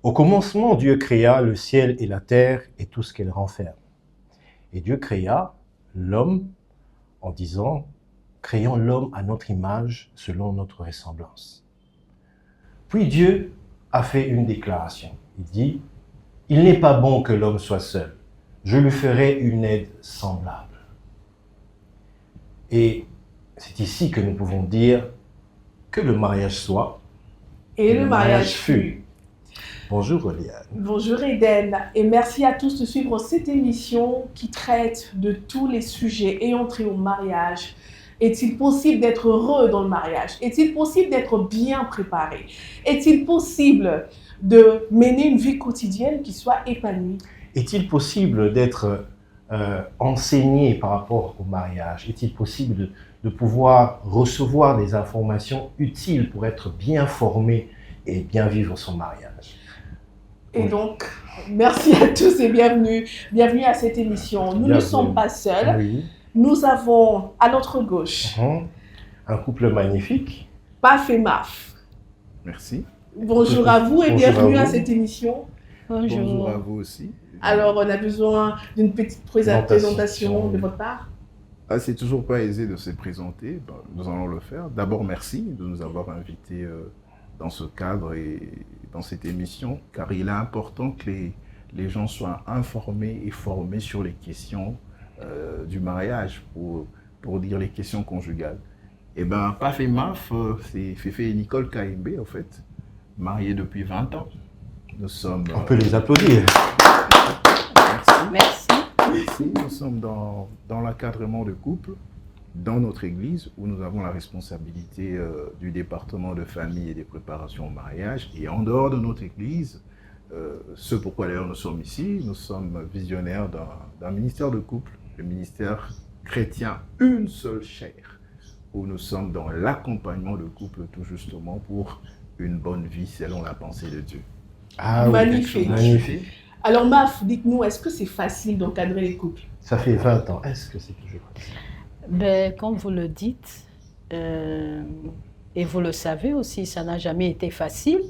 Au commencement, Dieu créa le ciel et la terre et tout ce qu'elle renferme. Et Dieu créa l'homme en disant, créons l'homme à notre image, selon notre ressemblance. Puis Dieu a fait une déclaration. Il dit, il n'est pas bon que l'homme soit seul. Je lui ferai une aide semblable. Et c'est ici que nous pouvons dire que le mariage soit et le mariage fut. Bonjour Oliane. Bonjour Eden, et merci à tous de suivre cette émission qui traite de tous les sujets ayant trait au mariage. Est-il possible d'être heureux dans le mariage? Est-il possible d'être bien préparé? Est-il possible de mener une vie quotidienne qui soit épanouie? Est-il possible d'être enseigné par rapport au mariage? Est-il possible de pouvoir recevoir des informations utiles pour être bien formé et bien vivre son mariage? Et donc, merci à tous et bienvenue à cette émission. Nous ne sommes pas seuls. Oui. Nous avons à notre gauche un couple magnifique. Paf et Maf. Merci. Bonjour à vous et bienvenue à cette émission. Bonjour à vous aussi. Alors, on a besoin d'une petite présentation de votre part. C'est toujours pas aisé de se présenter. Nous allons le faire. D'abord, merci de nous avoir invités dans ce cadre et dans cette émission, car il est important que les gens soient informés et formés sur les questions du mariage, pour dire les questions conjugales. Et bien, Paf et Maf, c'est Féfé et Nicole Kaimbe, en fait, mariés depuis 20 ans. Nous sommes... On peut les applaudir. Merci. Merci. Nous sommes dans l'encadrement de couple, dans notre église, où nous avons la responsabilité du département de famille et des préparations au mariage. Et en dehors de notre église, ce pourquoi d'ailleurs nous sommes ici, nous sommes visionnaires d'un ministère de couple, le ministère chrétien Une Seule Chair, où nous sommes dans l'accompagnement de couple tout justement pour une bonne vie selon la pensée de Dieu. Ah, magnifique. Oui, magnifique. Alors Maf, dites-nous, est-ce que c'est facile d'encadrer les couples? Ça fait 20 ans, est-ce que c'est toujours facile? Comme vous le dites, et vous le savez aussi, ça n'a jamais été facile.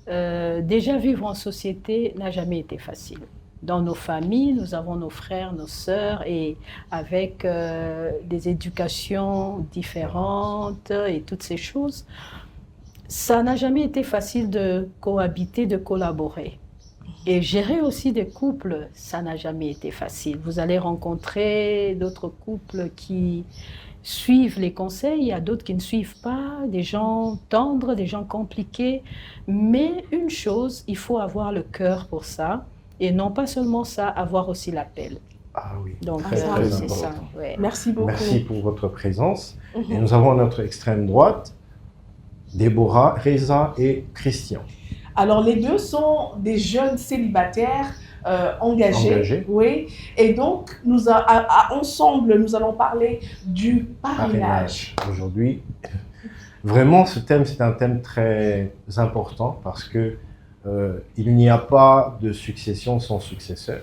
Déjà vivre en société n'a jamais été facile. Dans nos familles, nous avons nos frères, nos sœurs, et avec des éducations différentes et toutes ces choses, ça n'a jamais été facile de cohabiter, de collaborer. Et gérer aussi des couples, ça n'a jamais été facile. Vous allez rencontrer d'autres couples qui suivent les conseils, il y a d'autres qui ne suivent pas, des gens tendres, des gens compliqués. Mais une chose, il faut avoir le cœur pour ça. Et non pas seulement ça, avoir aussi l'appel. Ah oui, donc très c'est important. ça. Ouais. Merci beaucoup. Merci pour votre présence. Et nous avons à notre extrême droite Déborah, Reza et Christian. Alors les deux sont des jeunes célibataires engagés. Oui. Et donc ensemble, nous allons parler du parrainage. Aujourd'hui, vraiment ce thème, c'est un thème très important parce que il n'y a pas de succession sans successeur.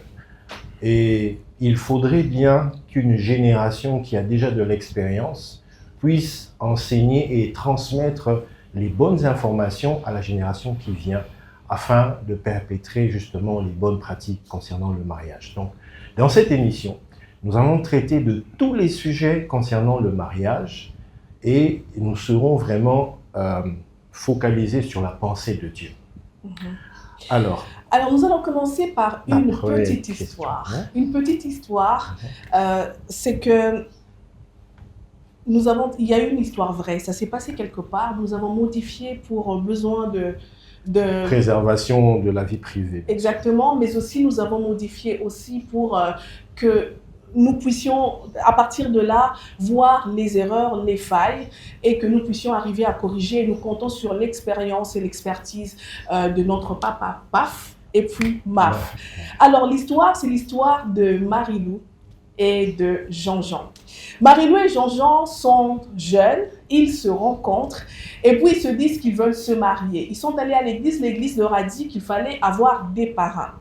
Et il faudrait bien qu'une génération qui a déjà de l'expérience puisse enseigner et transmettre les bonnes informations à la génération qui vient afin de perpétrer justement les bonnes pratiques concernant le mariage. Donc, dans cette émission, nous allons traiter de tous les sujets concernant le mariage et nous serons vraiment focalisés sur la pensée de Dieu. Alors, nous allons commencer par une petite histoire. Une petite histoire, c'est que il y a une histoire vraie, ça s'est passé quelque part, nous avons modifié pour besoin de préservation de la vie privée. Exactement, mais aussi nous avons modifié aussi pour que nous puissions, à partir de là, voir les erreurs, les failles, et que nous puissions arriver à corriger. Nous comptons sur l'expérience et l'expertise de notre papa Paf et puis Maf. Alors l'histoire, c'est l'histoire de Marie-Lou et de Jean-Jean. Marie-Lou et Jean-Jean sont jeunes, ils se rencontrent et puis ils se disent qu'ils veulent se marier. Ils sont allés à l'église leur a dit qu'il fallait avoir des parrains.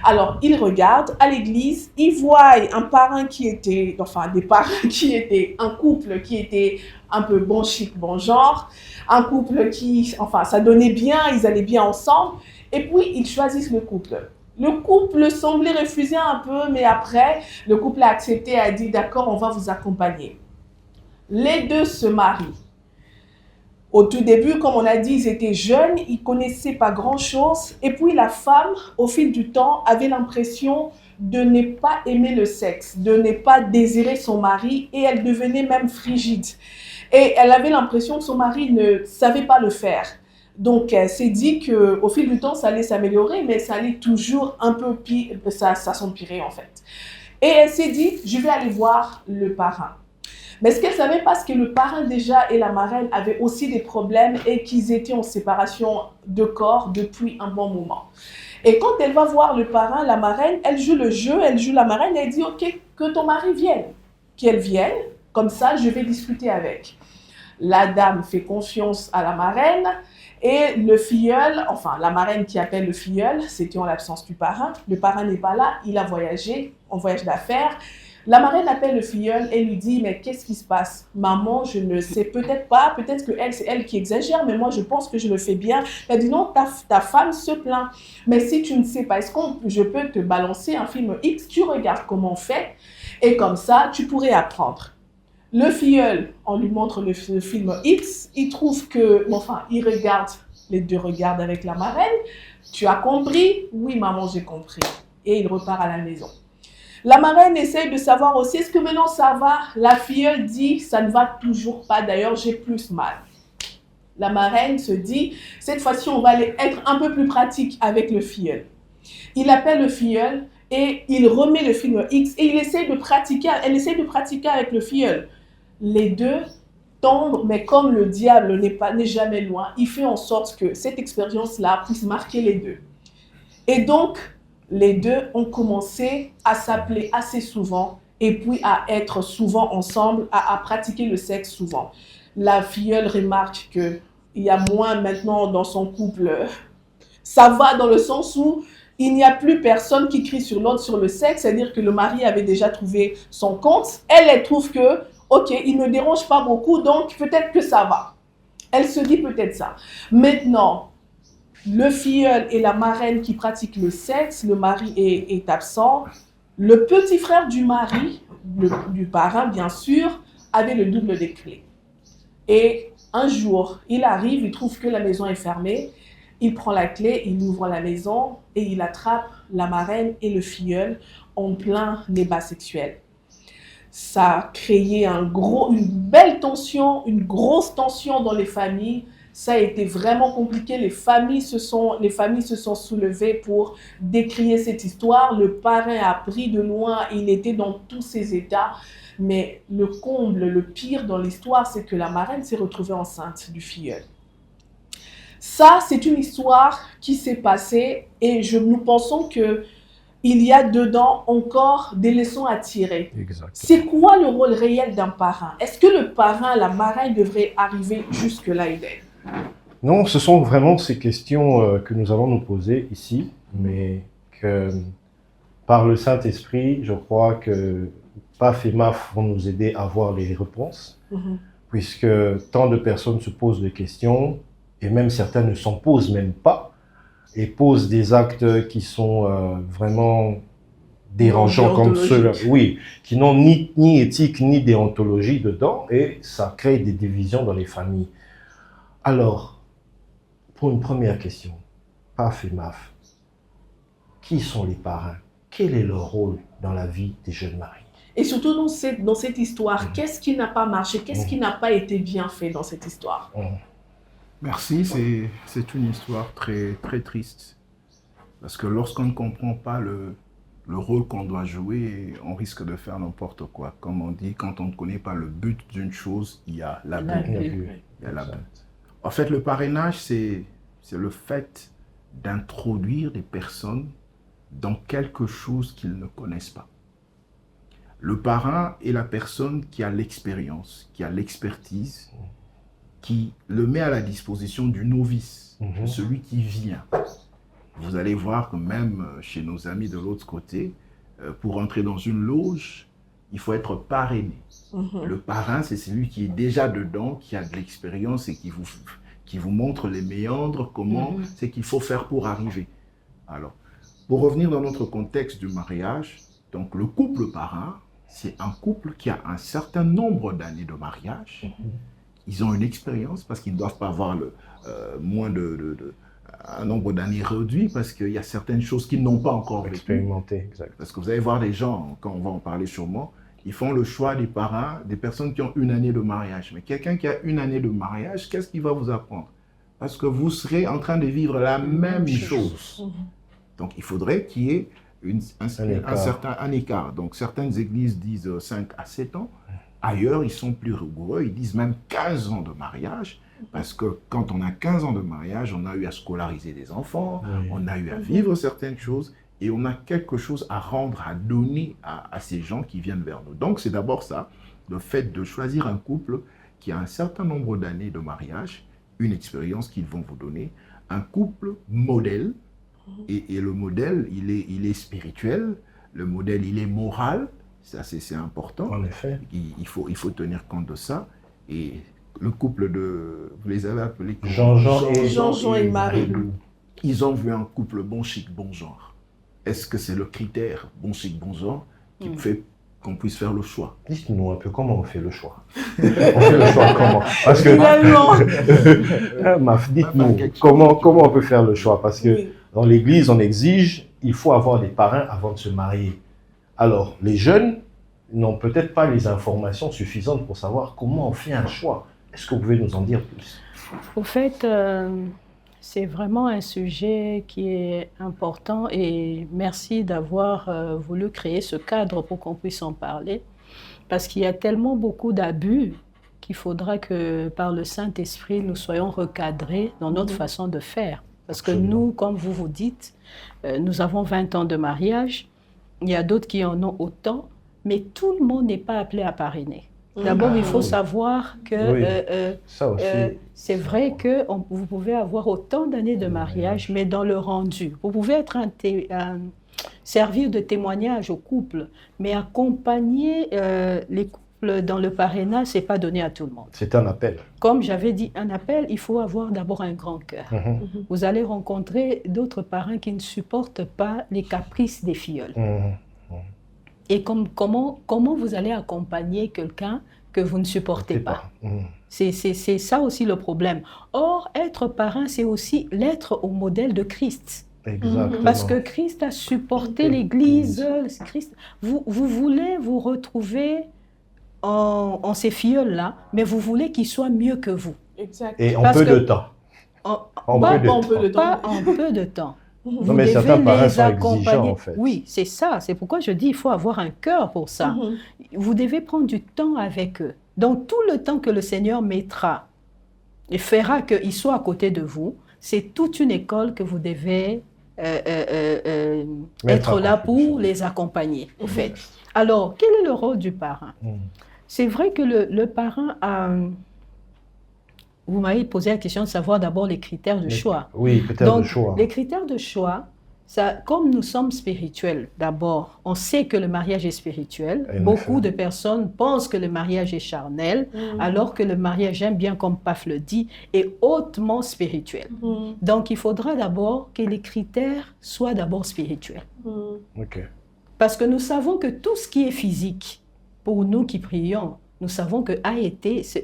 Alors, il regarde à l'église, il voit un parrain qui était, enfin des parrains qui étaient un couple qui était un peu bon chic, bon genre, un couple qui, enfin ça donnait bien, ils allaient bien ensemble, et puis ils choisissent le couple. Le couple semblait refuser un peu, mais après, le couple a accepté, a dit d'accord, on va vous accompagner. Les deux se marient. Au tout début, comme on a dit, ils étaient jeunes, ils ne connaissaient pas grand-chose. Et puis la femme, au fil du temps, avait l'impression de ne pas aimer le sexe, de ne pas désirer son mari, et elle devenait même frigide. Et elle avait l'impression que son mari ne savait pas le faire. Donc elle s'est dit qu'au fil du temps, ça allait s'améliorer, mais ça allait toujours un peu pire, ça s'empirait en fait. Et elle s'est dit, je vais aller voir le parrain. Mais ce qu'elle ne savait pas, c'est que le parrain déjà et la marraine avaient aussi des problèmes et qu'ils étaient en séparation de corps depuis un bon moment. Et quand elle va voir le parrain, la marraine, elle joue le jeu, elle joue la marraine, et elle dit « Ok, que ton mari vienne. Qu'elle vienne, comme ça je vais discuter avec. » La dame fait confiance à la marraine et le filleul, enfin la marraine qui appelle le filleul, c'était en l'absence du parrain. Le parrain n'est pas là, il a voyagé, en voyage d'affaires. La marraine appelle le filleul et lui dit « Mais qu'est-ce qui se passe? Maman, je ne sais peut-être pas, peut-être que c'est elle qui exagère, mais moi je pense que je le fais bien. » Elle dit « Non, ta femme se plaint. Mais si tu ne sais pas, est-ce que je peux te balancer un film X? Tu regardes comment on fait et comme ça, tu pourrais apprendre. » Le filleul, on lui montre le film X, il trouve que, enfin, il regarde, les deux regardent avec la marraine. « Tu as compris? » « Oui, maman, j'ai compris. » Et il repart à la maison. La marraine essaye de savoir aussi, est-ce que maintenant ça va? La filleule dit, ça ne va toujours pas, d'ailleurs j'ai plus mal. La marraine se dit, cette fois-ci on va aller être un peu plus pratique avec le filleul. Il appelle le filleul et il remet le film X et elle essaie de pratiquer avec le filleul. Les deux tombent, mais comme le diable n'est jamais loin, il fait en sorte que cette expérience-là puisse marquer les deux. Et donc, les deux ont commencé à s'appeler assez souvent et puis à être souvent ensemble, à pratiquer le sexe souvent. La filleule remarque qu'il y a moins maintenant dans son couple. Ça va dans le sens où il n'y a plus personne qui crie sur l'autre sur le sexe, c'est-à-dire que le mari avait déjà trouvé son compte. Elle trouve que, ok, il ne dérange pas beaucoup, donc peut-être que ça va. Elle se dit peut-être ça. Maintenant, le filleul et la marraine qui pratiquent le sexe, le mari est absent. Le petit frère du mari, du parrain bien sûr, avait le double des clés. Et un jour, il arrive, il trouve que la maison est fermée. Il prend la clé, il ouvre la maison et il attrape la marraine et le filleul en plein débat sexuel. Ça a créé une belle tension, une grosse tension dans les familles. Ça a été vraiment compliqué. Les familles se sont soulevées pour décrier cette histoire. Le parrain a pris de loin, il était dans tous ses états. Mais le comble, le pire dans l'histoire, c'est que la marraine s'est retrouvée enceinte du filleul. Ça, c'est une histoire qui s'est passée et nous pensons qu'il y a dedans encore des leçons à tirer. Exactement. C'est quoi le rôle réel d'un parrain? Est-ce que le parrain, la marraine devrait arriver jusque-là, Eden? Non, ce sont vraiment ces questions que nous allons nous poser ici, mais que par le Saint-Esprit, je crois que PAF et MAF vont nous aider à avoir les réponses, puisque tant de personnes se posent des questions, et même certains ne s'en posent même pas, et posent des actes qui sont vraiment dérangeants comme ceux-là, oui, qui n'ont ni éthique ni déontologie dedans, et ça crée des divisions dans les familles. Alors, pour une première question, PAF et MAF, qui sont les parrains? Quel est leur rôle dans la vie des jeunes mariés? Et surtout dans cette histoire, qu'est-ce qui n'a pas marché? Qu'est-ce qui n'a pas été bien fait dans cette histoire? Merci, c'est une histoire très, très triste. Parce que lorsqu'on ne comprend pas le rôle qu'on doit jouer, on risque de faire n'importe quoi. Comme on dit, quand on ne connaît pas le but d'une chose, il y a l'abus. En fait, le parrainage, c'est le fait d'introduire des personnes dans quelque chose qu'ils ne connaissent pas. Le parrain est la personne qui a l'expérience, qui a l'expertise, qui le met à la disposition du novice, de celui qui vient. Vous allez voir que même chez nos amis de l'autre côté, pour entrer dans une loge, il faut être parrainé. Le parrain, c'est celui qui est déjà dedans, qui a de l'expérience et qui vous montre les méandres, comment c'est qu'il faut faire pour arriver. Alors, pour revenir dans notre contexte du mariage, donc le couple parrain, c'est un couple qui a un certain nombre d'années de mariage. Ils ont une expérience parce qu'ils ne doivent pas avoir un nombre d'années réduit parce qu'il y a certaines choses qu'ils n'ont pas encore expérimenté. Exact. Parce que vous allez voir des gens, quand on va en parler sûrement, ils font le choix des parrains, des personnes qui ont une année de mariage. Mais quelqu'un qui a une année de mariage, qu'est-ce qu'il va vous apprendre? Parce que vous serez en train de vivre la même chose. Donc il faudrait qu'il y ait un certain écart. Donc certaines églises disent 5 à 7 ans. Ailleurs, ils sont plus rigoureux. Ils disent même 15 ans de mariage. Parce que quand on a 15 ans de mariage, on a eu à scolariser des enfants, on a eu à vivre certaines choses et on a quelque chose à rendre, à donner à ces gens qui viennent vers nous. Donc c'est d'abord ça, le fait de choisir un couple qui a un certain nombre d'années de mariage, une expérience qu'ils vont vous donner, un couple modèle, et le modèle, il est spirituel, le modèle, il est moral, ça c'est important. En effet. Il faut tenir compte de ça. Et le couple vous les avez appelés Jean-Jean et Marie. Ils ont vu un couple bon chic, bon genre. Est-ce que c'est le critère bon chic, bon genre qui fait qu'on puisse faire le choix? Dites-nous un peu comment on fait le choix. On fait le choix comment? Parce que dites-nous comment on peut faire le choix? Parce que dans l'Église, on exige, il faut avoir des parrains avant de se marier. Alors, les jeunes n'ont peut-être pas les informations suffisantes pour savoir comment on fait un choix. Est-ce que vous pouvez nous en dire plus? Au fait, c'est vraiment un sujet qui est important et merci d'avoir voulu créer ce cadre pour qu'on puisse en parler. Parce qu'il y a tellement beaucoup d'abus qu'il faudra que par le Saint-Esprit, nous soyons recadrés dans notre façon de faire. Parce que nous, comme vous vous dites, nous avons 20 ans de mariage, il y a d'autres qui en ont autant, mais tout le monde n'est pas appelé à parrainer. D'abord, il faut savoir que c'est vrai que vous pouvez avoir autant d'années de mariage, mais dans le rendu. Vous pouvez être servir de témoignage au couple, mais accompagner les couples dans le parrainage, ce n'est pas donné à tout le monde. C'est un appel. Comme j'avais dit, un appel, il faut avoir d'abord un grand cœur. Vous allez rencontrer d'autres parrains qui ne supportent pas les caprices des filleuls. Et comment vous allez accompagner quelqu'un que vous ne supportez pas? C'est ça aussi le problème. Or, être parrain, c'est aussi l'être au modèle de Christ. Exactement. Parce que Christ a supporté l'Église. Vous voulez vous retrouver en ces filleuls-là, mais vous voulez qu'ils soient mieux que vous. Exact. Et en peu de temps. Pas en peu de temps. Non, mais certains parrains sont exigeants, en fait. Oui, c'est ça. C'est pourquoi je dis qu'il faut avoir un cœur pour ça. Vous devez prendre du temps avec eux. Donc, tout le temps que le Seigneur mettra et fera qu'ils soient à côté de vous, c'est toute une école que vous devez être là pour les accompagner, au fait. Alors, quel est le rôle du parrain? C'est vrai que le parrain a... Vous m'avez posé la question de savoir d'abord les critères de choix. Oui, critères de choix. Les critères de choix, ça, comme nous sommes spirituels, d'abord, on sait que le mariage est spirituel. Beaucoup de personnes pensent que le mariage est charnel, alors que le mariage, j'aime bien comme Paf le dit, est hautement spirituel. Donc, il faudra d'abord que les critères soient d'abord spirituels. Parce que nous savons que tout ce qui est physique, pour nous qui prions, nous savons que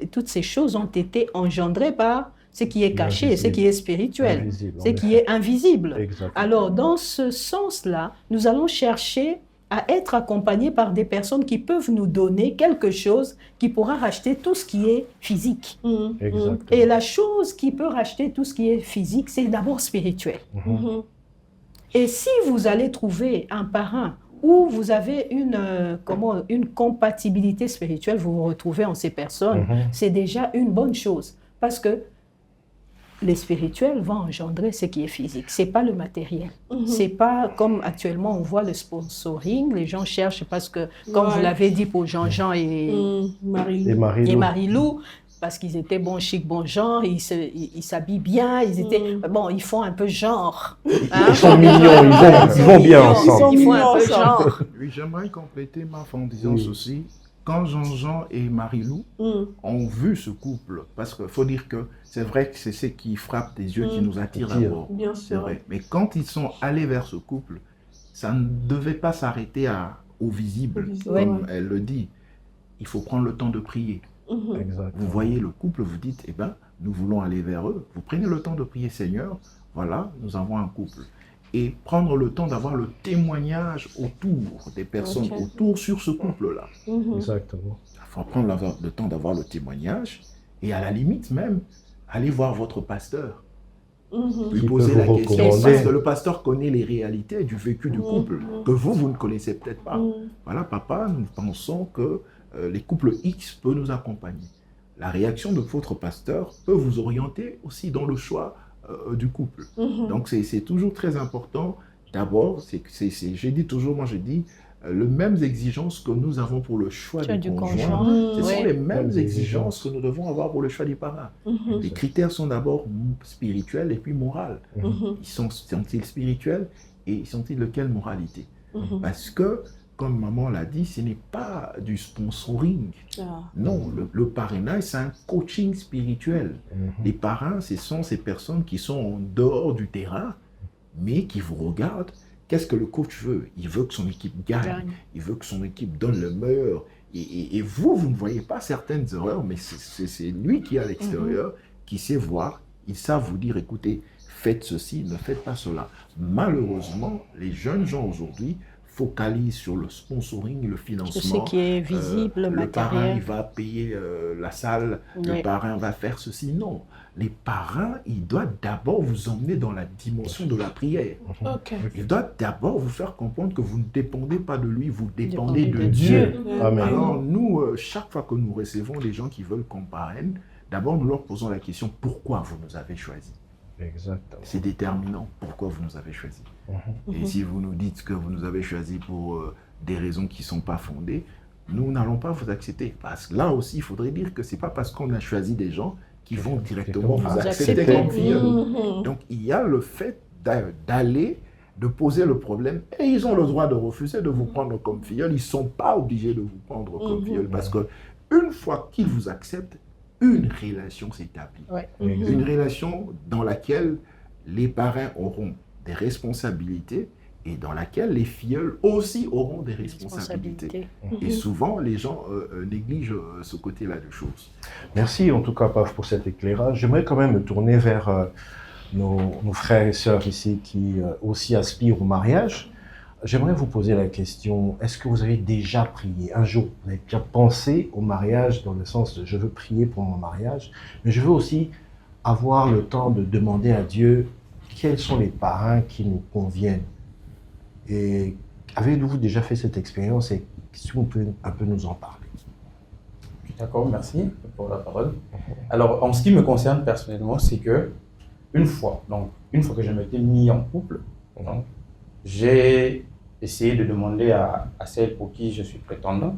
toutes ces choses ont été engendrées par ce qui est caché, ce qui est spirituel, ce qui est invisible. Exactement. Alors, dans ce sens-là, nous allons chercher à être accompagnés par des personnes qui peuvent nous donner quelque chose qui pourra racheter tout ce qui est physique. Et la chose qui peut racheter tout ce qui est physique, c'est d'abord spirituel. Et si vous allez trouver un parrain où vous avez une compatibilité spirituelle, vous vous retrouvez en ces personnes, c'est déjà une bonne chose. Parce que les spirituels vont engendrer ce qui est physique. Ce n'est pas le matériel. C'est pas comme actuellement on voit le sponsoring, les gens cherchent parce que, comme vous l'avez dit pour Jean-Jean et Marie-Lou, parce qu'ils étaient bon chic, bon genre, ils s'habillent bien, ils font un peu genre. Hein? Ils sont mignons, ils vont bien ensemble. Ils font un peu genre. Oui, j'aimerais compléter ma en disant ceci. Quand Jean-Jean et Marie-Lou ont vu ce couple, parce qu'il faut dire que c'est vrai que c'est ce qui frappe des yeux, qui nous attire d'abord. Bien C'est sûr. vrai. Mais quand ils sont allés vers ce couple, ça ne devait pas s'arrêter au visible, Ouais. comme elle le dit. Il faut prendre le temps de prier. Exact. Vous voyez le couple, vous dites, eh bien, nous voulons aller vers eux. Vous prenez le temps de prier, Seigneur, voilà, nous avons un couple. Et prendre le temps d'avoir le témoignage autour des personnes, autour sur ce couple-là. Exactement. Il faut prendre le temps d'avoir le témoignage et à la limite même, aller voir votre pasteur. Lui Qui poser peut la vous question, recommander. parce que le pasteur connaît les réalités du vécu du couple, que vous ne connaissez peut-être pas. Voilà, papa, nous pensons que les couples X peuvent nous accompagner. La réaction de votre pasteur peut vous orienter aussi dans le choix du couple. Donc, c'est toujours très important. D'abord, j'ai dit toujours, moi je dis, les mêmes exigences que nous avons pour le choix du conjoint, ce sont les mêmes exigences que nous devons avoir pour le choix des parents. Les critères sont d'abord spirituels et puis moraux. Sont-ils spirituels et sont-ils de quelle moralité? Parce que, comme maman l'a dit, ce n'est pas du sponsoring. Non, le parrainage, c'est un coaching spirituel. Les parrains, ce sont ces personnes qui sont en dehors du terrain, mais qui vous regardent. Qu'est-ce que le coach veut? Il veut que son équipe gagne. Il veut que son équipe donne le meilleur. Et vous ne voyez pas certaines erreurs, mais c'est lui qui est à l'extérieur, qui sait voir. Ils savent vous dire, écoutez, faites ceci, ne faites pas cela. Malheureusement, les jeunes gens aujourd'hui focalisent sur le sponsoring, le financement. Tout ce qui est visible, le matériel. parrain, il va payer la salle, le parrain va faire ceci. Non, les parrains, il doit d'abord vous emmener dans la dimension de la prière. Il doit d'abord vous faire comprendre que vous ne dépendez pas de lui, vous dépendez de Dieu. Amen. Alors nous, chaque fois que nous recevons des gens qui veulent qu'on parraine, d'abord nous leur posons la question, pourquoi vous nous avez choisis? Exactement. C'est déterminant, pourquoi vous nous avez choisis. Et si vous nous dites que vous nous avez choisis pour des raisons qui ne sont pas fondées, nous n'allons pas vous accepter. Parce que là aussi, il faudrait dire que ce n'est pas parce qu'on a choisi des gens qui vont directement vous accepter comme filleul. Donc il y a le fait d'aller, de poser le problème, et ils ont le droit de refuser de vous prendre comme filleul. Ils ne sont pas obligés de vous prendre comme filleul, parce qu'une fois qu'ils vous acceptent, une relation s'établit. Une relation dans laquelle les parrains auront des responsabilités et dans laquelle les filleuls aussi auront des responsabilités. Et souvent, les gens négligent ce côté-là de choses. Merci en tout cas, Paf, pour cet éclairage. J'aimerais quand même me tourner vers nos frères et sœurs ici qui aussi aspirent au mariage. J'aimerais vous poser la question, est-ce que vous avez déjà prié un jour? Vous avez déjà pensé au mariage dans le sens de je veux prier pour mon mariage, mais je veux aussi avoir le temps de demander à Dieu quels sont les parrains qui nous conviennent. Et avez-vous déjà fait cette expérience et si vous pouvez un peu nous en parler? D'accord, merci pour la parole. Alors, en ce qui me concerne personnellement, c'est que une fois que je m'étais mis en couple, j'ai essayé de demander à celle pour qui je suis prétendant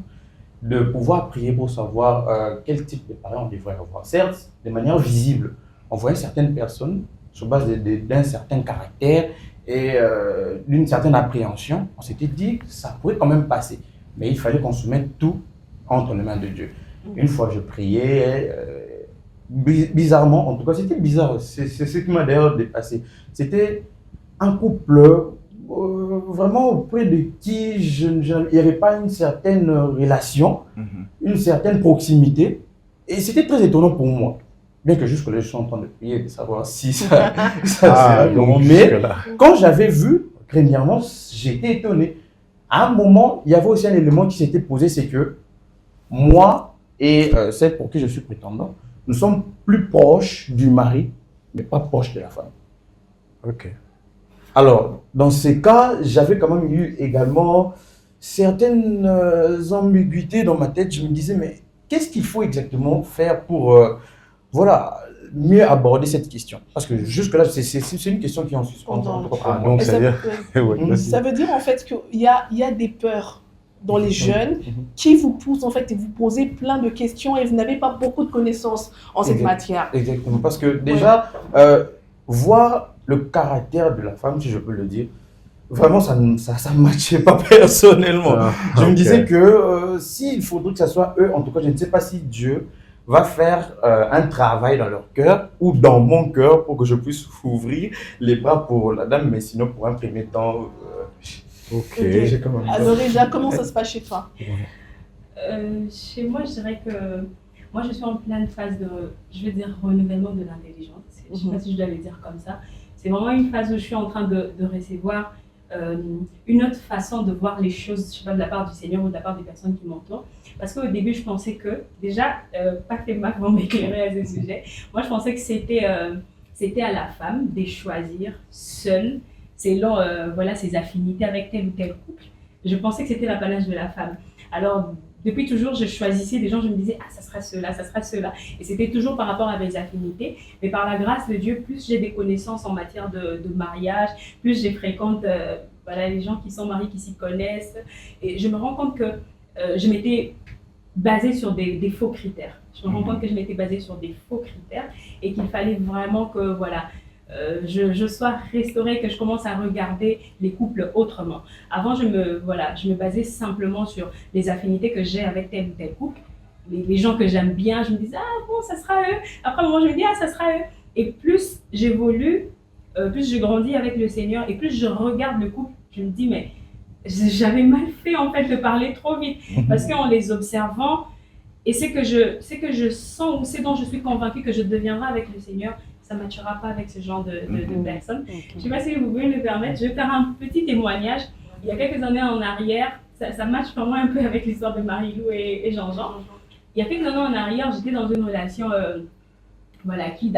de pouvoir prier pour savoir quel type de parents on devrait avoir. Certes, de manière visible, on voyait certaines personnes sur base d'un certain caractère et d'une certaine appréhension. On s'était dit que ça pourrait quand même passer, mais il fallait qu'on se mette tout entre les mains de Dieu. Une fois je priais, bizarrement, en tout cas c'était bizarre, c'est ce qui m'a d'ailleurs dépassé. C'était un couple vraiment auprès de qui il n'y avait pas une certaine relation, une certaine proximité, et c'était très étonnant pour moi. Bien que jusque-là, je suis en train de prier, de savoir si ça mais quand j'avais vu, premièrement, j'étais étonné. À un moment, il y avait aussi un élément qui s'était posé, c'est que moi et celle pour qui je suis prétendant, nous sommes plus proches du mari, mais pas proches de la femme. Ok. Alors, dans ces cas, j'avais quand même eu également certaines ambiguïtés dans ma tête. Je me disais, mais qu'est-ce qu'il faut exactement faire pour mieux aborder cette question? Parce que jusque-là, c'est une question qui est en suspens. Donc, ça veut dire en fait qu'il y a des peurs dans les jeunes qui vous poussent en fait et vous posez plein de questions et vous n'avez pas beaucoup de connaissances en cette matière. Exactement, parce que déjà, voir le caractère de la femme, si je peux le dire, vraiment, ça ne matchait pas personnellement. Je me disais que s'il faudrait que ce soit eux, en tout cas, je ne sais pas si Dieu va faire un travail dans leur cœur ou dans mon cœur pour que je puisse ouvrir les bras pour la dame, mais sinon, pour un premier temps, j'ai quand même... Alors déjà, comment ça se passe chez toi? Chez moi, je dirais que moi, je suis en pleine phase de, je veux dire, renouvellement de l'intelligence. Je ne sais pas si je dois le dire comme ça. C'est vraiment une phase où je suis en train de recevoir une autre façon de voir les choses, je sais pas, de la part du Seigneur ou de la part des personnes qui m'entourent. Parce qu'au début, je pensais que, déjà, pas que Marc vont m'éclairer à ce sujet, moi je pensais que c'était à la femme de choisir seule, selon voilà, ses affinités avec tel ou tel couple. Je pensais que c'était l'apanage de la femme. Alors, depuis toujours, je choisissais des gens, je me disais, ah, ça sera cela, ça sera cela. Et c'était toujours par rapport à mes affinités. Mais par la grâce de Dieu, plus j'ai des connaissances en matière de mariage, plus je fréquente voilà, les gens qui sont mariés, qui s'y connaissent. Et je me rends compte que je m'étais basée sur des faux critères. Je me rends compte que je m'étais basée sur des faux critères et qu'il fallait vraiment que, voilà, je sois restaurée, que je commence à regarder les couples autrement. Avant, je me basais simplement sur les affinités que j'ai avec tel ou tel couple. Les gens que j'aime bien, je me disais, ah bon, ça sera eux. Après un moment, je me dis, ah, ça sera eux. Et plus j'évolue, plus je grandis avec le Seigneur et plus je regarde le couple, je me dis, mais j'avais mal fait en fait de parler trop vite. Parce qu'en les observant, et c'est que je sens ou c'est dont je suis convaincue que je deviendrai avec le Seigneur, ça ne matchera pas avec ce genre de personnes. Je ne sais pas si vous pouvez me le permettre, je vais faire un petit témoignage. Il y a quelques années en arrière, ça matche pour moi un peu avec l'histoire de Marie-Lou et Jean-Jean. Il y a quelques années en arrière, j'étais dans une relation voilà, qui,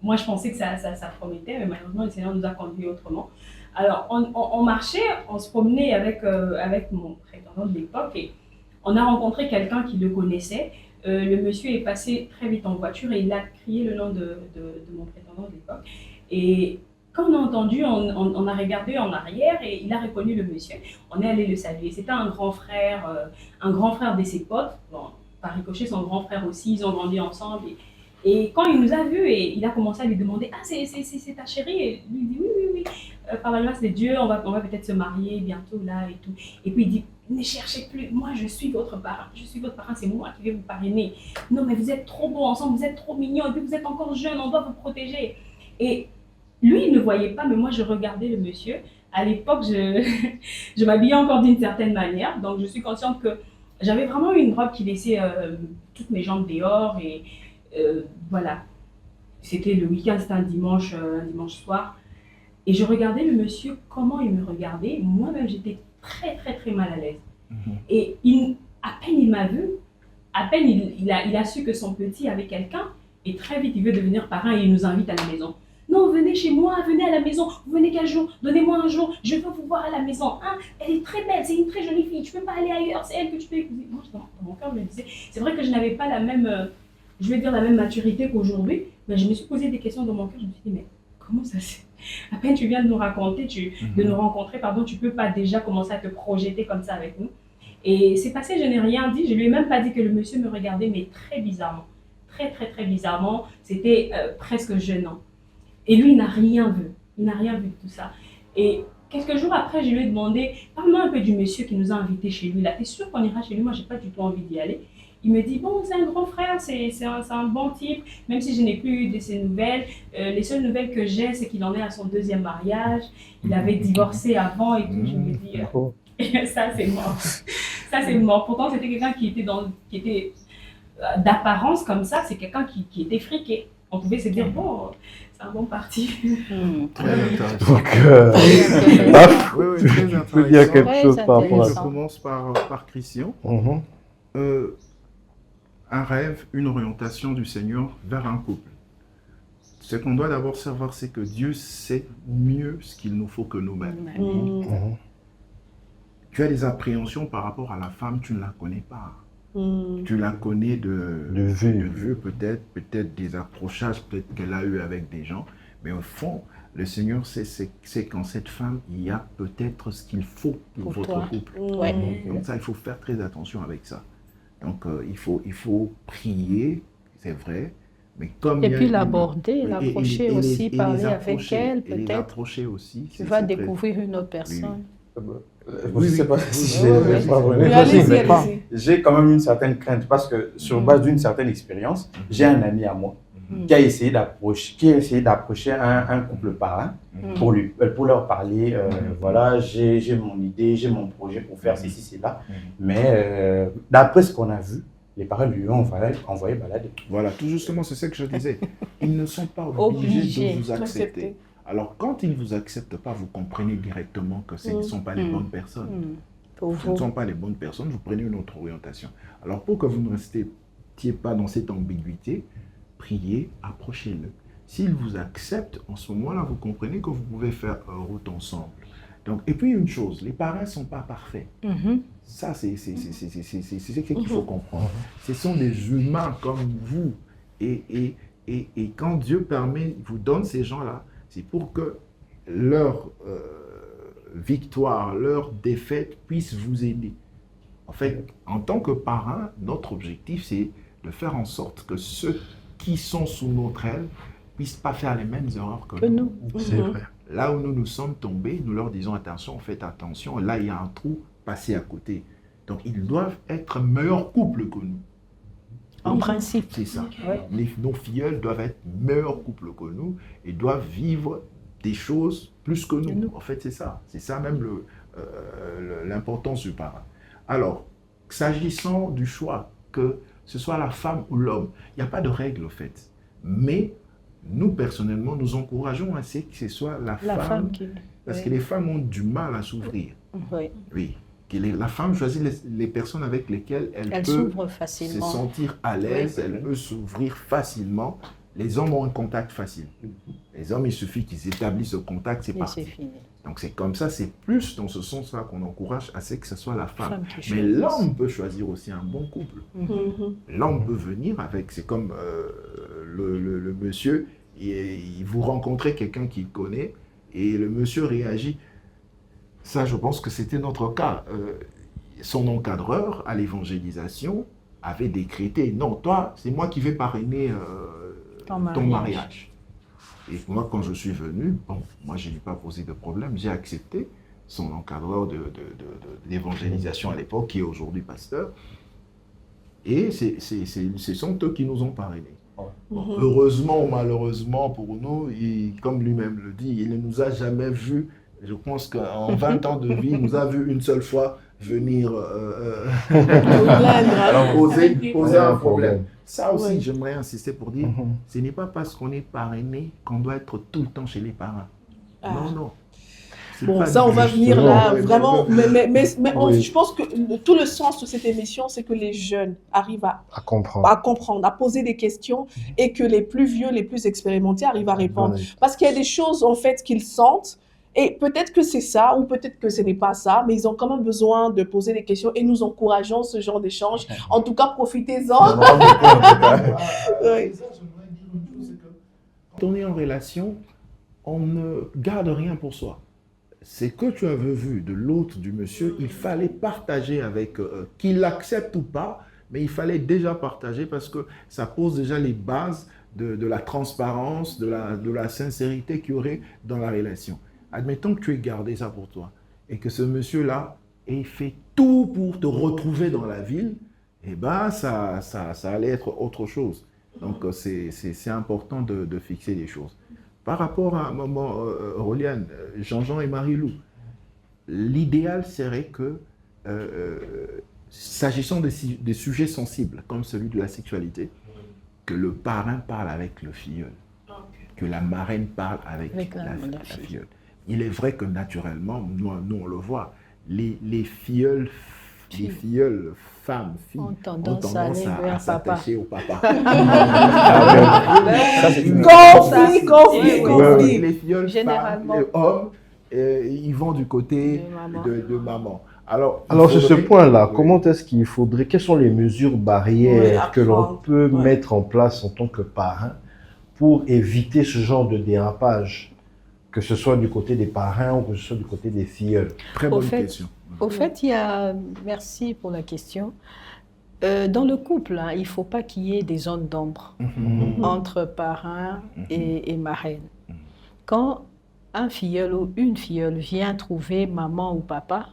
moi je pensais que ça promettait, mais malheureusement le Seigneur nous a conduits autrement. Alors on marchait, on se promenait avec mon prétendant de l'époque et on a rencontré quelqu'un qui le connaissait. Le monsieur est passé très vite en voiture et il a crié le nom de mon prétendant de l'époque. Et quand on a entendu, on a regardé en arrière et il a reconnu le monsieur. On est allé le saluer. C'était un grand frère de ses potes. Bon, par ricochet, son grand frère aussi, ils ont grandi ensemble. Et quand il nous a vus, et il a commencé à lui demander, ah, c'est ta chérie? Et lui dit, oui. Par la grâce de Dieu, on va peut-être se marier bientôt là et tout. Et puis il dit, ne cherchez plus, moi je suis votre parrain, c'est moi qui vais vous parrainer. Non mais vous êtes trop beaux ensemble, vous êtes trop mignons, et puis vous êtes encore jeunes, on doit vous protéger. Et lui il ne voyait pas, mais moi je regardais le monsieur. À l'époque, je m'habillais encore d'une certaine manière, donc je suis consciente que j'avais vraiment une robe qui laissait toutes mes jambes dehors et voilà. C'était le week-end, c'était un dimanche soir. Et je regardais le monsieur, comment il me regardait. Moi-même, j'étais très, très, très mal à l'aise. Et à peine il m'a vu, à peine il a su que son petit avait quelqu'un, et très vite, il veut devenir parrain et il nous invite à la maison. Non, venez chez moi, venez à la maison, vous venez quel jour? Donnez-moi un jour, je veux vous voir à la maison. Hein, elle est très belle, c'est une très jolie fille, tu peux pas aller ailleurs, c'est elle que tu peux épouser. Moi, dans mon cœur, je me disais, c'est vrai que je n'avais pas la même maturité qu'aujourd'hui, mais je me suis posé des questions dans mon cœur, je me suis dit, mais comment ça se fait? À peine tu viens de nous raconter, de nous rencontrer, pardon, tu peux pas déjà commencer à te projeter comme ça avec nous. Et c'est passé, je n'ai rien dit, je lui ai même pas dit que le monsieur me regardait, mais très bizarrement. Très, très, très bizarrement. C'était presque gênant. Et lui, il n'a rien vu. Il n'a rien vu de tout ça. Et quelques jours après, je lui ai demandé, parle-moi un peu du monsieur qui nous a invités chez lui. Là, t'es sûr qu'on ira chez lui? Moi, j'ai pas du tout envie d'y aller. Il me dit, bon, c'est un grand frère, c'est un bon type, même si je n'ai plus eu de ses nouvelles. Les seules nouvelles que j'ai, c'est qu'il en est à son deuxième mariage. Il avait divorcé avant et tout. Je me dis, ça, c'est mort. Ça, c'est mort. Pourtant, c'était quelqu'un qui était d'apparence comme ça, c'est quelqu'un qui était friqué. On pouvait se dire, bon, c'est un bon parti. Très intéressant. Donc, oui, très je peux dire intéressant. quelque chose par rapport à Je ça. commence par Christian. Un rêve, une orientation du Seigneur vers un couple. Ce qu'on doit d'abord savoir, c'est que Dieu sait mieux ce qu'il nous faut que nous-mêmes. Tu as des appréhensions par rapport à la femme, tu ne la connais pas. Tu la connais de vue, peut-être des accrochages peut-être qu'elle a eu avec des gens, mais au fond, Le Seigneur sait qu'en cette femme, il y a peut-être ce qu'il faut pour votre toi. couple. Ouais. Donc ça, il faut faire très attention avec ça. Donc il faut prier, c'est vrai, mais comme Et il y a puis une- l'aborder, et l'approcher les- aussi, et les parler avec approcher, elle, et les peut-être. approcher aussi. Tu c'est- vas c'est très- découvrir une autre personne. Je ne sais pas si oui, j'ai oui. pas vraiment- Oui, allez-y, mais allez-y. j'ai quand même une certaine crainte parce que sur base d'une certaine expérience, j'ai un ami à moi qui a essayé d'approcher un couple parrain pour leur parler, voilà, j'ai mon idée, j'ai mon projet pour faire ceci, cela. Mais d'après ce qu'on a vu, les parents lui ont envoyé balader. Voilà, tout justement, c'est ce que je disais. Ils ne sont pas obligés Obligés. de vous accepter. Accepter. Alors, quand ils ne vous acceptent pas, vous comprenez directement que ce ne sont pas les bonnes personnes. Pour Ce ne vous. sont pas les bonnes personnes, vous prenez une autre orientation. Alors, pour que vous ne restiez pas dans cette ambiguïté, priez, approchez-le. S'il vous accepte, en ce moment-là, vous comprenez que vous pouvez faire route ensemble. Donc, et puis une chose, les parents ne sont pas parfaits. Mhm. Ça, c'est ce qu'il faut comprendre. Ce sont des humains comme vous. Et quand Dieu vous donne ces gens-là, c'est pour que leur victoire, leur défaite puisse vous aider. En fait, en tant que parrain, notre objectif, c'est de faire en sorte que ceux qui sont sous notre aile ne puissent pas faire les mêmes erreurs que Que nous. nous. C'est vrai. Là où nous sommes tombés, nous leur disons attention, faites attention, là il y a un trou, passez à côté. Donc ils doivent être meilleurs couples que nous. En principe. C'est ça. Ouais. Nos filleuls doivent être meilleurs couples que nous et doivent vivre des choses plus que nous. nous. En fait, c'est ça. C'est ça même l'importance du parrain. Alors, s'agissant du choix, que ce soit la femme ou l'homme, il n'y a pas de règle, au fait. Mais nous, personnellement, nous encourageons assez que ce soit la femme, qui. parce que les femmes ont du mal à s'ouvrir. Oui. Oui. La femme choisit les personnes avec lesquelles elle Elle peut s'ouvre se facilement. sentir à l'aise, Oui. elle peut s'ouvrir facilement. Les hommes ont un contact facile. Les hommes, il suffit qu'ils établissent ce contact, c'est Et c'est parti. fini. Donc c'est comme ça, c'est plus dans ce sens-là qu'on encourage assez que ce soit la femme. Femme qui Mais choisit. l'homme peut choisir aussi un bon couple. L'homme peut venir avec, c'est comme le monsieur, il vous rencontrez quelqu'un qu'il connaît et le monsieur réagit. Ça, je pense que c'était notre cas. Son encadreur à l'évangélisation avait décrété, non, toi, c'est moi qui vais parrainer ton mariage. Et moi, quand je suis venu, bon, moi, je n'ai pas posé de problème, j'ai accepté son encadreur d'évangélisation à l'époque, qui est aujourd'hui pasteur. Et ce sont eux qui nous ont parrainés. Bon, heureusement ou malheureusement pour nous, comme lui-même le dit, il ne nous a jamais vus. Je pense qu'en 20 ans de vie, il nous a vus une seule fois venir poser un problème. Ça aussi, Oui. j'aimerais insister pour dire, ce n'est pas parce qu'on est parrainé qu'on doit être tout le temps chez les parents. Non, non. C'est Bon, pas ça, on va venir là, Ouais, vraiment. Mais Oui. je pense que tout le sens de cette émission, c'est que les jeunes arrivent À comprendre. à comprendre, à poser des questions et que les plus vieux, les plus expérimentés arrivent à répondre. Bonne- Parce qu'il y a des choses, en fait, qu'ils sentent. Et peut-être que c'est ça, ou peut-être que ce n'est pas ça, mais ils ont quand même besoin de poser des questions et nous encourageons ce genre d'échange. En tout cas, profitez-en. Oui. Quand on est en relation, on ne garde rien pour soi. C'est que tu avais vu de l'autre, du monsieur, il fallait partager avec, qu'il l'accepte ou pas, mais il fallait déjà partager parce que ça pose déjà les bases de la transparence, de la sincérité qu'il y aurait dans la relation. Admettons que tu aies gardé ça pour toi et que ce monsieur-là ait fait tout pour te retrouver dans la ville, eh ben ça allait être autre chose. Donc c'est important de fixer les choses. Par rapport à maman Roliane, Jean-Jean et Marie-Lou, l'idéal serait que, s'agissant des sujets sensibles, comme celui de la sexualité, que le parrain parle avec le filleul, que la marraine parle avec la filleule. Il est vrai que naturellement, nous on le voit, les filleules femmes, filles, ont tendance à aller vers papa. s'attacher au papa. Ça, c'est une Conflit. Les filleules Généralement. femmes, les hommes, ils vont du côté de maman. Alors sur ce point-là, comment est-ce qu'il faudrait, quelles sont les mesures barrières Ouais, que l'on apprendre. peut Ouais. mettre en place en tant que parrain pour éviter ce genre de dérapage? que ce soit du côté des parrains ou que ce soit du côté des filleuls? Très bonne question. Au fait, merci pour la question. Dans le couple, il ne faut pas qu'il y ait des zones d'ombre entre parrain et marraine. Quand un filleul ou une filleule vient trouver maman ou papa,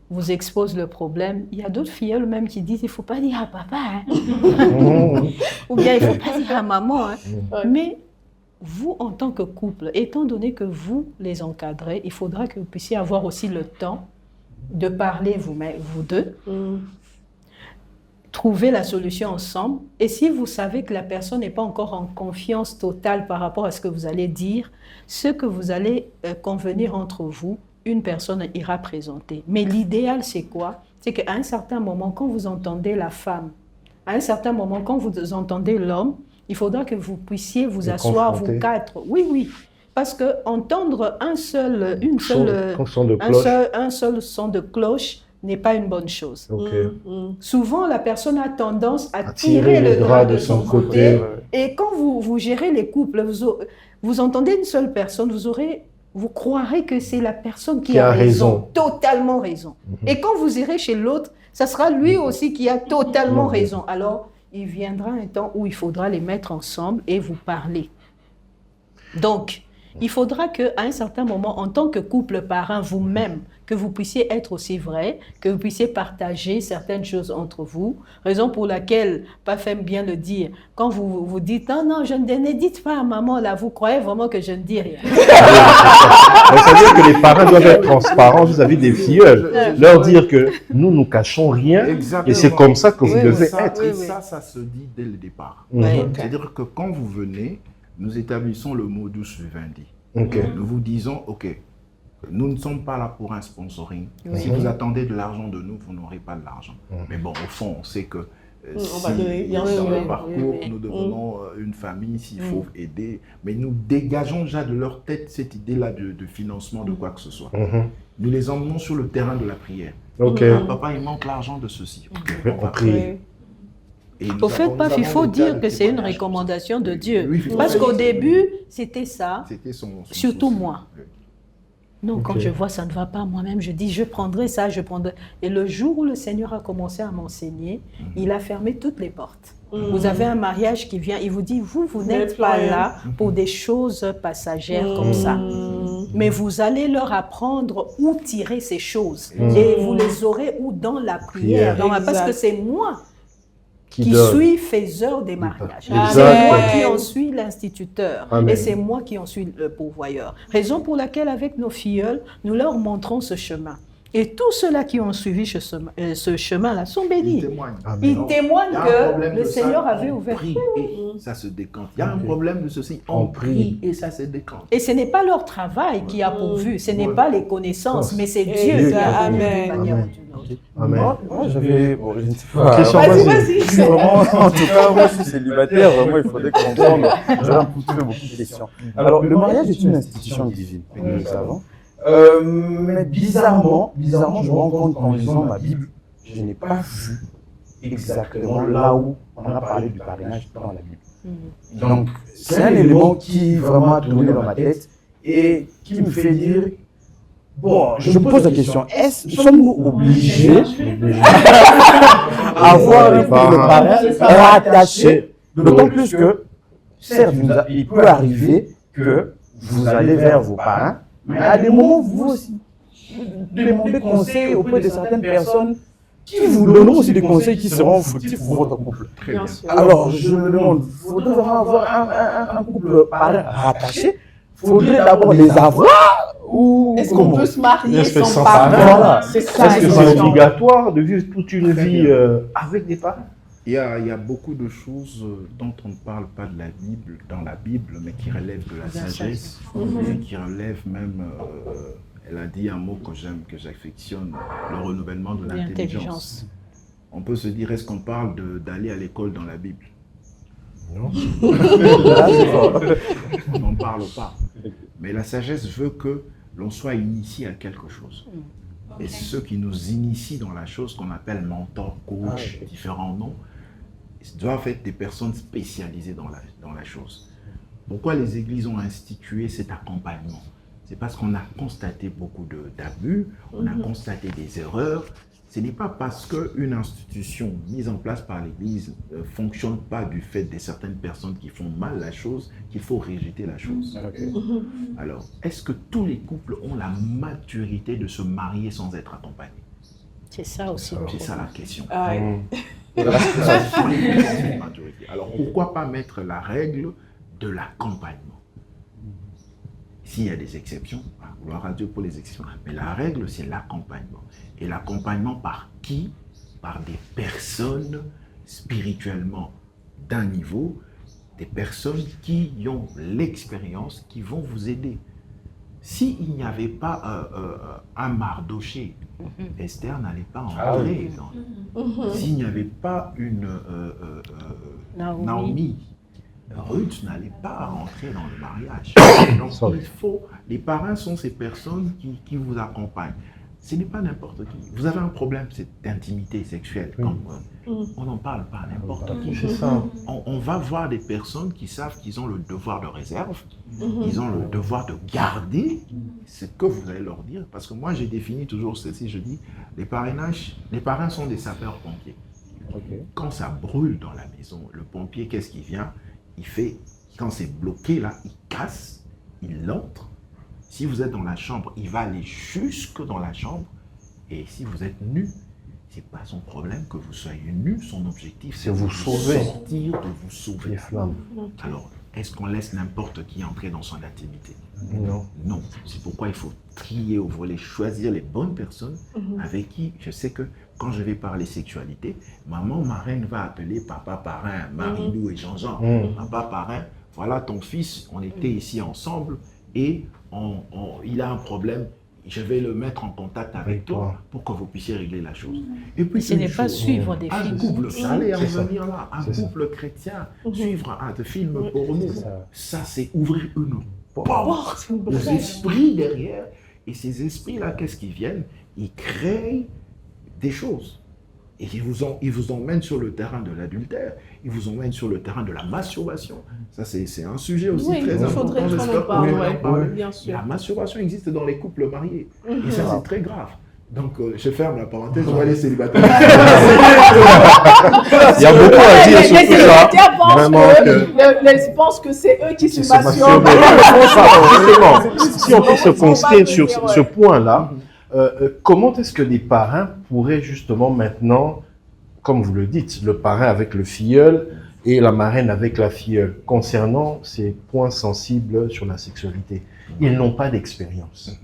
vous expose le problème, il y a d'autres filleuls même qui disent il ne faut pas dire à papa, hein. Ou bien il ne faut pas dire à maman. Hein. Mais vous, en tant que couple, étant donné que vous les encadrez, il faudra que vous puissiez avoir aussi le temps de parler vous deux, trouver la solution ensemble. Et si vous savez que la personne n'est pas encore en confiance totale par rapport à ce que vous allez dire, ce que vous allez convenir entre vous, une personne ira présenter. Mais l'idéal, c'est quoi? C'est qu'à un certain moment, quand vous entendez la femme, à un certain moment, quand vous entendez l'homme, il faudra que vous puissiez vous asseoir, vous quatre. Oui, oui. Parce que entendre un seul son de cloche n'est pas une bonne chose. Souvent, la personne a tendance à tirer le drap de son côté. Et quand vous gérez les couples, vous entendez une seule personne, vous croirez que c'est la personne qui a raison, totalement raison. Et quand vous irez chez l'autre, ça sera lui aussi qui a totalement raison. Alors, il viendra un temps où il faudra les mettre ensemble et vous parler. Donc, il faudra qu'à un certain moment, en tant que couple parrain, vous-même, que vous puissiez être aussi vrai, que vous puissiez partager certaines choses entre vous. Raison pour laquelle, Paf aime bien le dire, quand vous vous dites « Non, non, je ne dites pas à maman, là, vous croyez vraiment que je ne dis rien. » Ça veut dire que les parents doivent être transparents vis-à-vis des filleuls. Leur dire que nous ne cachons rien. Exactement. Et c'est comme ça que vous devez être. Et ça se dit dès le départ. C'est-à-dire que quand vous venez, nous établissons le modus vivendi. Nous vous disons, OK, nous ne sommes pas là pour un sponsoring. Si vous attendez de l'argent de nous, vous n'aurez pas de l'argent. Mais bon, au fond, on sait que si dans le parcours, nous devenons une famille, s'il faut aider, mais nous dégageons déjà de leur tête cette idée-là de financement de quoi que ce soit. Nous les emmenons sur le terrain de la prière. Papa, il manque l'argent de ceci. On prie. Au fait, Paf, il faut dire que c'est une recommandation de Dieu. Parce qu'au début, c'était ça, surtout moi. Non, quand je vois ça ne va pas, moi-même, je dis, je prendrai ça, je prendrai. Et le jour où le Seigneur a commencé à m'enseigner, il a fermé toutes les portes. Vous avez un mariage qui vient, il vous dit, vous n'êtes pas là pour des choses passagères comme ça. Mais vous allez leur apprendre où tirer ces choses. Et vous les aurez où dans la prière. Parce que c'est moi qui suis faiseur des mariages. C'est moi qui en suis l'instituteur. Et c'est moi qui en suis le pourvoyeur. Raison pour laquelle, avec nos filleuls, nous leur montrons ce chemin. Et tous ceux-là qui ont suivi ce chemin-là sont bénis. Ils témoignent que le Seigneur avait ouvert. Et ça se décante. Il y a un problème de ceci, on prie et ça se décante. Et ce n'est pas leur travail qui a pourvu, ce n'est pas les connaissances, mais c'est Dieu qui a pourvu d'une manière ou d'une autre. Moi, j'avais... Bon, je ne sais pas. Vas-y. Vraiment, en tout cas, moi, je suis célibataire. Vraiment, il faudrait comprendre. J'aurais beaucoup de questions. Alors, le mariage est une institution divine, nous le savons. Mais bizarrement, je me rends compte qu'en lisant ma Bible, je n'ai pas vu exactement là où on a parlé du parrainage dans la Bible. Donc, c'est un élément qui vraiment a tourné dans ma tête et qui me fait dire, bon, je me pose la question, sommes-nous obligés à avoir le parrain rattaché, d'autant plus que, certes, il peut arriver que vous allez vers vos parrains, mais à des moments, vous aussi, demandez conseil auprès de certaines personnes qui vous donneront aussi des conseils qui seront fructifs pour votre couple. Alors, je me demande, faudrait vraiment avoir un couple parrain rattaché? Faudrait d'abord les avoir ou est-ce qu'on peut se marier sans parrain? Voilà. Est-ce que c'est obligatoire de vivre toute une vie avec des parrains? Il y a beaucoup de choses dont on ne parle pas de la Bible, dans la Bible, mais qui relèvent de la sagesse, et qui relèvent même, elle a dit un mot que j'aime, que j'affectionne, le renouvellement de l'intelligence. On peut se dire, est-ce qu'on parle d'aller à l'école dans la Bible? Non. On n'en parle pas. Mais la sagesse veut que l'on soit initié à quelque chose. Et ceux qui nous initient dans la chose qu'on appelle mentor, coach, différents noms, doivent être des personnes spécialisées dans la chose. Pourquoi les églises ont institué cet accompagnement? C'est parce qu'on a constaté beaucoup d'abus, on a constaté des erreurs. Ce n'est pas parce qu'une institution mise en place par l'Église ne fonctionne pas du fait de certaines personnes qui font mal la chose qu'il faut rejeter la chose. Alors, est-ce que tous les couples ont la maturité de se marier sans être accompagnés? C'est ça aussi. C'est ça la question. Alors, pourquoi pas mettre la règle de l'accompagnement? S'il y a des exceptions, gloire à Dieu pour les exceptions, mais la règle, c'est l'accompagnement. Et l'accompagnement par qui? Par des personnes spirituellement d'un niveau, des personnes qui ont l'expérience, qui vont vous aider. S'il n'y avait pas un Mardoché, Esther n'allait pas entrer. S'il n'y avait pas une Naomi, Ruth n'allait pas rentrer dans le mariage. Donc les parents sont ces personnes qui vous accompagnent. Ce n'est pas n'importe qui. Vous avez un problème d'intimité sexuelle, on n'en parle pas à n'importe qui. C'est ça. On va voir des personnes qui savent qu'ils ont le devoir de réserve, ils ont le devoir de garder ce que vous allez leur dire. Parce que moi, j'ai défini toujours ceci, je dis, les parrains sont des sapeurs-pompiers. Quand ça brûle dans la maison, le pompier, qu'est-ce qu'il vient? Il fait, quand c'est bloqué là, il casse, il entre. Si vous êtes dans la chambre, il va aller jusque dans la chambre. Et si vous êtes nu, ce n'est pas son problème que vous soyez nu. Son objectif, c'est vous sauver. Sortir, de vous sauver. Les flammes. Alors, est-ce qu'on laisse n'importe qui entrer dans son intimité? Non. Non. C'est pourquoi il faut trier au volet, choisir les bonnes personnes avec qui je sais que quand je vais parler sexualité, maman marraine va appeler papa parrain, Marilou et Jean-Jean. Papa parrain, voilà ton fils, on était ici ensemble et il a un problème, je vais le mettre en contact avec toi pour que vous puissiez régler la chose. Et puis, ce n'est pas suivre des films. Un couple, j'allais en venir là, un couple chrétien, suivre un film pour nous, ça c'est ouvrir une porte aux esprits derrière. Et ces esprits-là, qu'est-ce qu'ils viennent? Ils créent des choses. Et ils vous emmènent sur le terrain de l'adultère, ils vous emmènent sur le terrain de la masturbation. Ça, c'est un sujet aussi très important. Il faudrait qu'on en parle, bien sûr. La masturbation existe dans les couples mariés. Et ça, c'est très grave. Donc, je ferme la parenthèse, on va les célibataires. Il y a beaucoup à dire sur tout ça. Je pense que c'est eux qui se masturbent. Si on peut se construire sur ce point-là, comment est-ce que les parrains pourraient justement maintenant, comme vous le dites, le parrain avec le filleul et la marraine avec la filleule, concernant ces points sensibles sur la sexualité, ils n'ont pas d'expérience.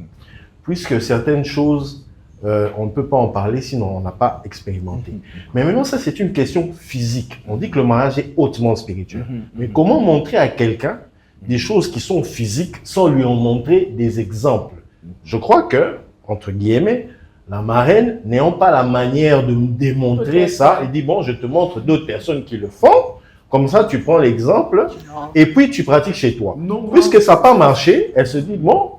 Puisque certaines choses, on ne peut pas en parler sinon on n'a pas expérimenté. Mais maintenant, ça c'est une question physique. On dit que le mariage est hautement spirituel. Mais comment montrer à quelqu'un des choses qui sont physiques sans lui en montrer des exemples? Je crois que, entre guillemets, la marraine, n'ayant pas la manière de me démontrer ça, elle dit, bon, je te montre d'autres personnes qui le font, comme ça tu prends l'exemple, et puis tu pratiques chez toi. Puisque ça n'a pas marché, elle se dit, bon,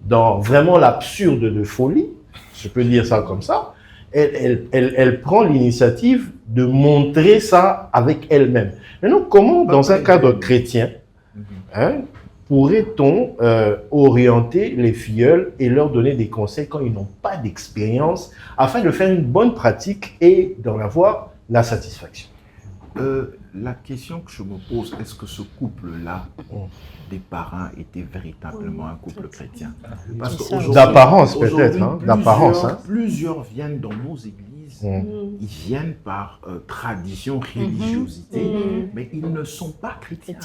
dans vraiment l'absurde de folie, je peux dire ça comme ça, elle prend l'initiative de montrer ça avec elle-même. Maintenant, comment, dans un cadre chrétien, pourrait-on orienter les filleuls et leur donner des conseils quand ils n'ont pas d'expérience afin de faire une bonne pratique et d'en avoir la satisfaction? La question que je me pose, est-ce que ce couple-là, des parents, était véritablement un couple chrétien? Parce que d'apparence peut-être, d'apparence. Plusieurs viennent dans nos églises, ils viennent par tradition, religiosité, mais ils ne sont pas chrétiens.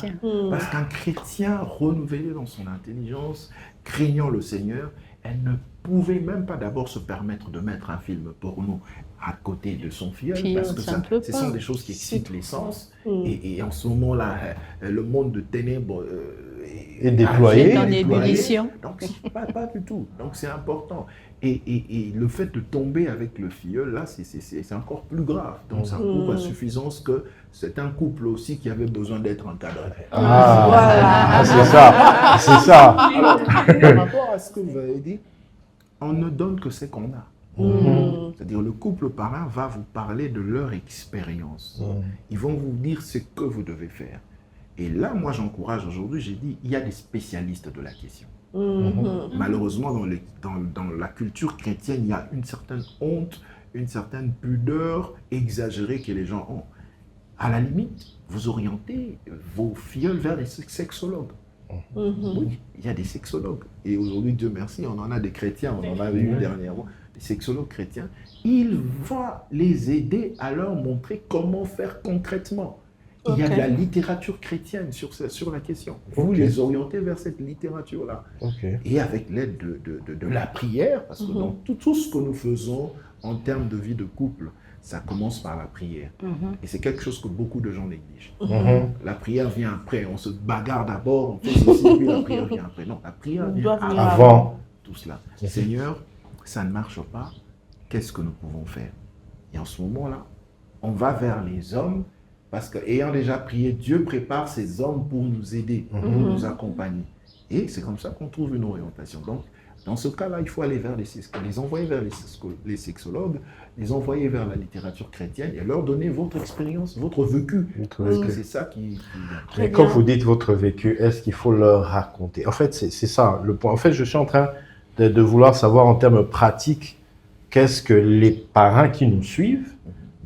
Parce qu'un chrétien renouvelé dans son intelligence, craignant le Seigneur, elle ne pouvait même pas d'abord se permettre de mettre un film porno à côté de son filleul, parce que ce sont des choses qui excitent les sens. Et en ce moment-là, le monde de ténèbres est déployé. Dans l'ébullition. Donc, pas du tout. Donc, c'est important. Et le fait de tomber avec le filleul, là, c'est encore plus grave. Donc, ça prouve à suffisance que c'est un couple aussi qui avait besoin d'être encadré. C'est ça. C'est ça. Alors, par rapport à ce que vous avez dit, on ne donne que ce qu'on a. C'est-à-dire le couple parrain va vous parler de leur expérience. Ils vont vous dire ce que vous devez faire. Et là, moi, j'encourage aujourd'hui, j'ai dit, il y a des spécialistes de la question. Mhm. Malheureusement, dans la culture chrétienne, il y a une certaine honte, une certaine pudeur exagérée que les gens ont. À la limite, vous orientez vos filleuls vers les sexologues. Mhm. Oui, il y a des sexologues. Et aujourd'hui, Dieu merci, on en a des chrétiens, on en avait eu dernièrement, des sexologues chrétiens. Il va les aider à leur montrer comment faire concrètement. Il y a de la littérature chrétienne sur la question. Vous les orientez vers cette littérature-là. Et avec l'aide de la prière, parce que dans tout ce que nous faisons en termes de vie de couple, ça commence par la prière. Et c'est quelque chose que beaucoup de gens négligent. La prière vient après. On se bagarre d'abord, on fait ceci, puis la prière vient après. Non, la prière vient avant tout cela. Seigneur, ça ne marche pas. Qu'est-ce que nous pouvons faire? Et en ce moment-là, on va vers les hommes, parce qu'ayant déjà prié, Dieu prépare ces hommes pour nous aider, pour nous accompagner. Et c'est comme ça qu'on trouve une orientation. Donc, dans ce cas-là, il faut aller vers les envoyer vers les sexologues, les envoyer vers la littérature chrétienne et leur donner votre expérience, votre vécu. Parce que c'est ça qui... Mais quand vous dites votre vécu, est-ce qu'il faut leur raconter? En fait, c'est ça le point. En fait, je suis en train de vouloir savoir en termes pratiques, qu'est-ce que les parents qui nous suivent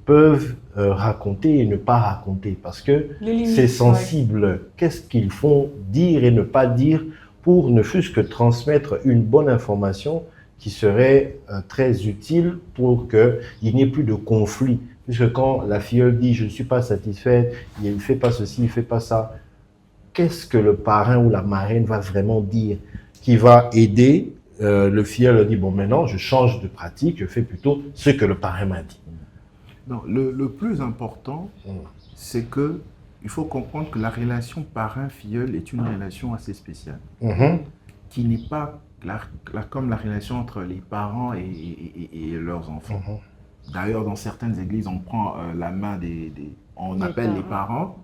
peuvent raconter et ne pas raconter. Parce que c'est sensible. Qu'est-ce qu'ils font dire et ne pas dire pour ne fût-ce que transmettre une bonne information qui serait très utile pour qu'il n'y ait plus de conflit. Puisque quand la filleule dit « je ne suis pas satisfaite, il ne fait pas ceci, il ne fait pas ça », qu'est-ce que le parrain ou la marraine va vraiment dire qui va aider le filleul dit « bon, maintenant, je change de pratique, je fais plutôt ce que le parrain m'a dit ». Non, le plus important, c'est que il faut comprendre que la relation parrain-filleul est une relation assez spéciale, qui n'est pas comme la relation entre les parents et leurs enfants. D'ailleurs, dans certaines églises, on prend la main on appelle les parents,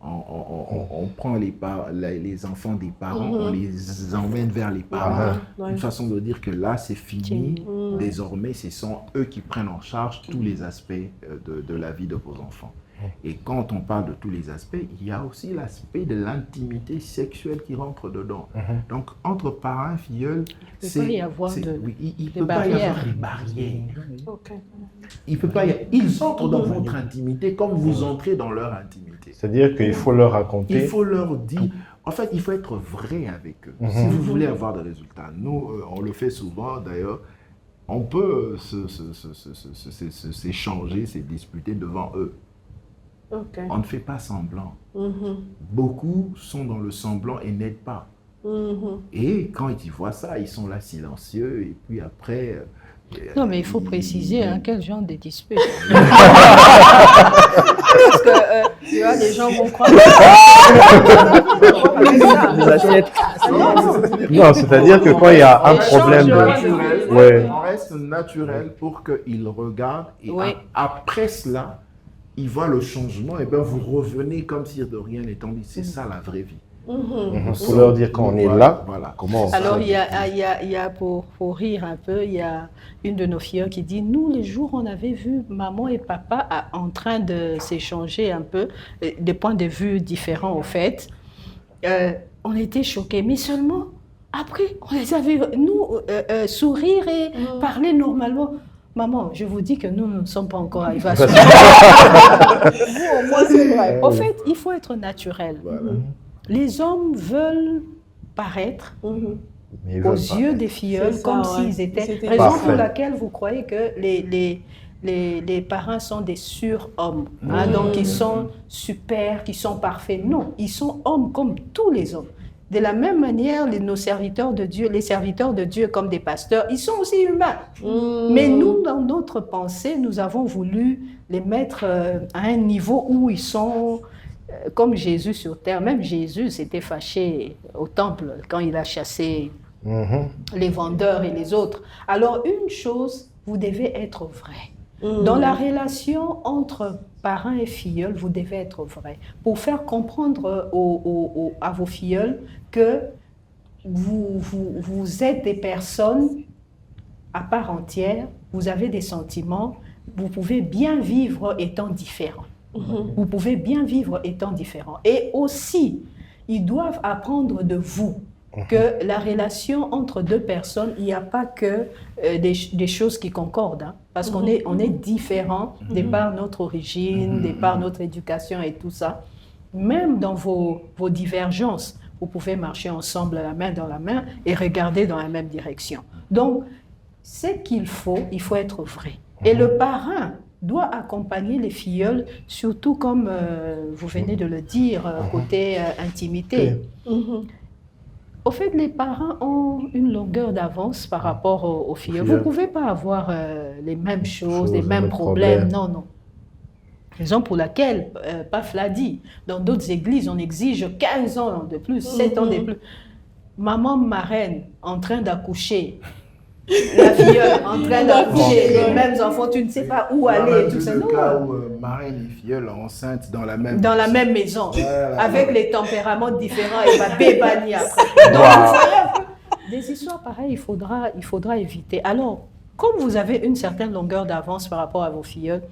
on prend les enfants des parents, on les emmène vers les parents. Une façon de dire que là, c'est fini. Désormais, ce sont eux qui prennent en charge tous les aspects de la vie de vos enfants. Et quand on parle de tous les aspects, il y a aussi l'aspect de l'intimité sexuelle qui rentre dedans. Donc, entre parents et filleuls, il ne peut pas y avoir de barrières. Il peut pas y avoir. Ils entrent dans votre intimité comme vous entrez dans leur intimité. C'est-à-dire qu'il faut leur raconter. Il faut leur dire. En fait, il faut être vrai avec eux. Si vous voulez avoir des résultats, nous, on le fait souvent d'ailleurs. On peut s'échanger, se disputer devant eux. On ne fait pas semblant. Beaucoup sont dans le semblant et n'aident pas. Et quand ils voient ça, ils sont là silencieux et puis après... non, mais il faut préciser quel genre de dispute. Parce que tu vois, les gens vont croire... Non, c'est-à-dire que quand il y a un problème de... On reste naturel pour qu'ils regardent et après cela... ils voient le changement, et bien vous revenez comme si de rien n'était dit. C'est ça la vraie vie. Pour leur dire quand on est là, comment on alors il y a pour rire un peu, il y a une de nos filles qui dit, nous les jours on avait vu maman et papa en train de s'échanger un peu, des points de vue différents au fait, on était choqués, mais seulement après on les avait, nous, sourire et parler normalement. Maman, je vous dis que nous ne sommes pas encore arrivés à ce moment. Au moins, c'est vrai. En fait, il faut être naturel. Les hommes veulent paraître aux yeux des filleuls comme s'ils étaient... Raison pour laquelle vous croyez que les parents sont des surhommes. Donc, ils sont super, qu'ils sont parfaits. Non, ils sont hommes comme tous les hommes. De la même manière, nos serviteurs de Dieu, les serviteurs de Dieu comme des pasteurs, ils sont aussi humains. Mais nous, dans notre pensée, nous avons voulu les mettre à un niveau où ils sont comme Jésus sur terre. Même Jésus s'était fâché au temple quand il a chassé les vendeurs et les autres. Alors, une chose, vous devez être vrai. Dans la relation entre parents et filleuls, vous devez être vrai. Pour faire comprendre à vos filleuls que vous êtes des personnes à part entière, vous avez des sentiments, vous pouvez bien vivre étant différents. Vous pouvez bien vivre étant différent. Et aussi, ils doivent apprendre de vous que la relation entre deux personnes, il n'y a pas que des choses qui concordent. Hein, parce qu'on est différents de par notre origine, de par notre éducation et tout ça. Même dans vos divergences, vous pouvez marcher ensemble la main dans la main et regarder dans la même direction. Donc, c'est qu'il faut être vrai. Et le parrain doit accompagner les filleuls, surtout comme vous venez de le dire, côté intimité. Au fait, les parents ont une longueur d'avance par rapport aux filleuls. Vous ne pouvez pas avoir les mêmes choses, les mêmes problèmes. Non, non. Raison pour laquelle, Paf l'a dit, dans d'autres églises, on exige 15 ans de plus, 7 ans de plus. Maman marraine en train d'accoucher, la filleule en train d'accoucher, les mêmes enfants, tu ne sais pas où aller. Et tout ça. Le cas où marraine et filleule enceinte dans la même maison, avec les tempéraments différents et va bébani après. Donc, des histoires pareilles, il faudra éviter. Alors, comme vous avez une certaine longueur d'avance par rapport à vos filleuls,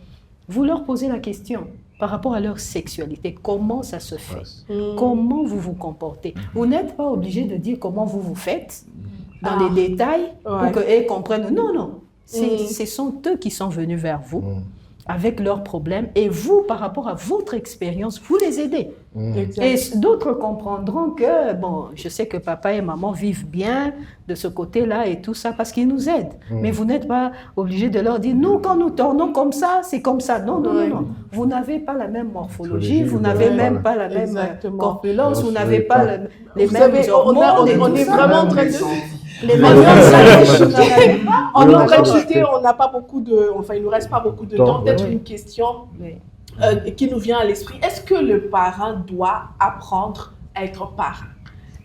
vous leur posez la question par rapport à leur sexualité. Comment ça se fait? Comment vous vous comportez? Vous n'êtes pas obligé de dire comment vous vous faites dans les détails pour qu'elles comprennent. Non, non. Ce sont eux qui sont venus vers vous avec leurs problèmes et vous, par rapport à votre expérience, vous les aidez. Et d'autres comprendront que, bon, je sais que papa et maman vivent bien de ce côté-là et tout ça parce qu'ils nous aident. Mais vous n'êtes pas obligé de leur dire, nous, quand nous tournons comme ça, c'est comme ça. Non, non, non, non. Vous n'avez pas la même morphologie, vous n'avez même pas la même corpulence, vous n'avez pas les mêmes hormones. On est vraiment en train de... Les mêmes on est en train de chuter, on n'a pas beaucoup de... Enfin, il ne nous reste pas beaucoup de temps. Peut-être une question qui nous vient à l'esprit. Est-ce que le parrain doit apprendre à être parrain?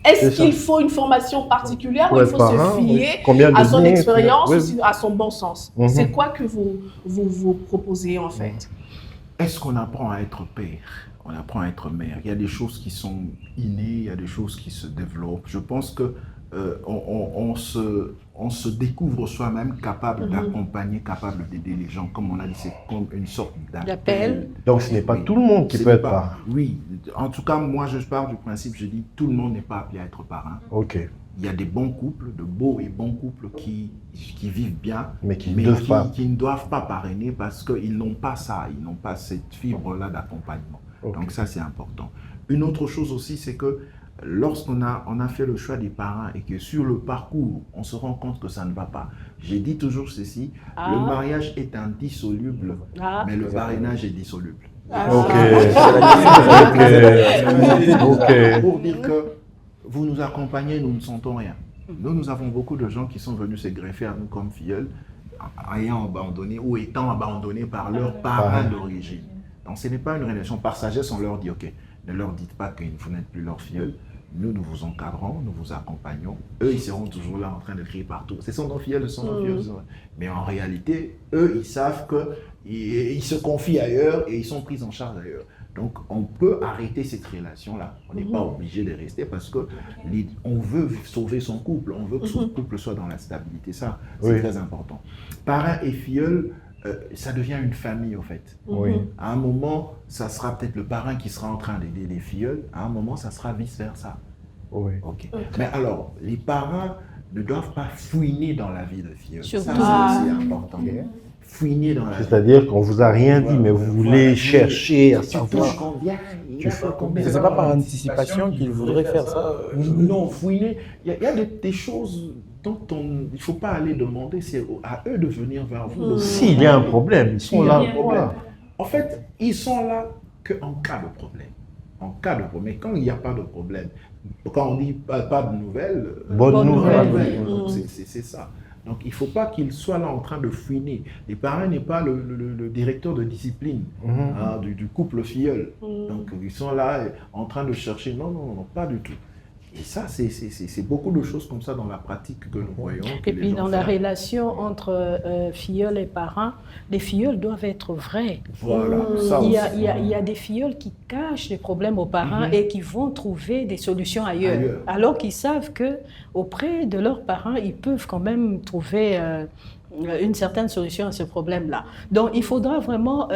Est-ce qu'il faut une formation particulière ou il faut se fier à son expérience ou à son bon sens? C'est quoi que vous proposez en fait? Est-ce qu'on apprend à être père? On apprend à être mère. Il y a des choses qui sont innées, il y a des choses qui se développent. Je pense que on se découvre soi-même capable d'accompagner, capable d'aider les gens. Comme on a dit, c'est comme une sorte d'appel. Donc ce n'est pas tout le monde qui peut être parrain. Oui, en tout cas, moi je pars du principe, je dis, tout le monde n'est pas appelé à être parrain. Ok. Il y a des bons couples, de beaux et bons couples qui vivent bien, mais qui ne doivent pas parrainer parce qu'ils n'ont pas ça, ils n'ont pas cette fibre-là d'accompagnement. Okay. Donc ça, c'est important. Une autre chose aussi, c'est que lorsqu'on a fait le choix des parrains et que sur le parcours, on se rend compte que ça ne va pas. J'ai dit toujours ceci, le mariage est indissoluble, mais le parrainage est dissoluble. Ok. Pour dire que vous nous accompagnez, nous ne sentons rien. Nous avons beaucoup de gens qui sont venus se greffer à nous comme filleuls, ayant abandonné ou étant abandonnés par leurs parrains d'origine. Donc ce n'est pas une relation par sagesse, on leur dit ok, ne leur dites pas que vous n'êtes plus leur filleul. Nous vous encadrons, nous vous accompagnons. Eux, ils seront toujours là en train de crier partout. Ce sont nos filleuls, ce sont nos filleuls. Mais en réalité, eux, ils savent qu'ils se confient ailleurs et ils sont pris en charge ailleurs. Donc, on peut arrêter cette relation-là. On n'est pas obligé de rester parce qu'on veut sauver son couple. On veut que son couple soit dans la stabilité. Ça, c'est très important. Parrain et filleul, ça devient une famille, en fait. À un moment, ça sera peut-être le parrain qui sera en train d'aider les filleuls. À un moment, ça sera vice-versa. Okay. Mais alors, les parents ne doivent pas fouiner dans la vie de filleul. Ça, c'est aussi important. Fouiner dans la vie. C'est-à-dire qu'on ne vous a rien dit, mais vous voulez chercher à savoir. Tu combien? Ce n'est pas par anticipation qu'il voudrait faire ça. Non, fouiner. Il y a des choses dont il ne faut pas aller demander, c'est à eux de venir vers vous. S'il y a un problème, ils sont là. En fait, ils sont là qu'en cas de problème. En cas de problème. Mais quand il n'y a pas de problème, quand on dit pas de nouvelles, bonne nouvelle. C'est ça. Donc il ne faut pas qu'ils soient là en train de fouiner. Les parents n'est pas le directeur de discipline du couple filleul. Donc ils sont là en train de chercher. Non, pas du tout. Et ça, c'est beaucoup de choses comme ça dans la pratique que nous voyons. Et puis dans la relation entre filleul et parents, les filleuls doivent être vrais. Voilà, il y a des filleuls qui cachent les problèmes aux parents et qui vont trouver des solutions ailleurs. Alors qu'ils savent qu'auprès de leurs parents, ils peuvent quand même trouver une certaine solution à ce problème-là. Donc, il faudra vraiment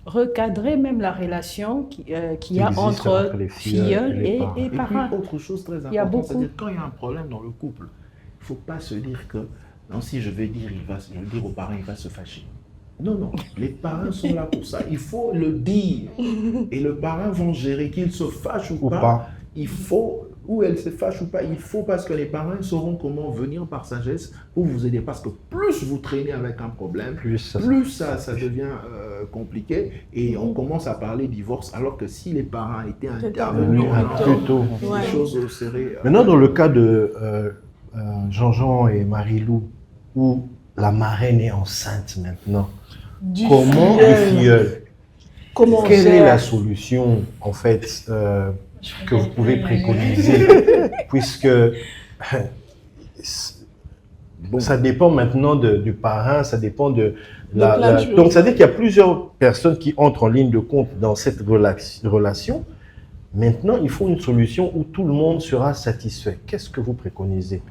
recadrer même la relation qu'il y a entre les filleuls et Et parents. puis, autre chose très Il y a importante, beaucoup. c'est-à-dire quand il y a un problème dans le couple, il ne faut pas se dire que, non, si je vais dire, je vais dire aux parents, il va se fâcher. Non, non, les parents sont là pour ça. Il faut le dire. Et les parents vont gérer qu'il se fâche ou pas. Il faut, ou elle se fâche ou pas, il faut parce que les parents sauront comment venir par sagesse pour vous aider. Parce que plus vous traînez avec un problème, plus ça devient compliqué et on commence à parler divorce. Alors que si les parents étaient intervenus plus tôt, les choses seraient... Maintenant, dans le cas de Jean-Jean et Marie-Lou, où la marraine est enceinte maintenant, comment le filleul, quelle est la solution en fait que vous pouvez préconiser, puisque ça dépend maintenant du parrain, ça dépend de donc ça veut dire qu'il y a plusieurs personnes qui entrent en ligne de compte dans cette relation. Maintenant, il faut une solution où tout le monde sera satisfait. Qu'est-ce que vous préconisez?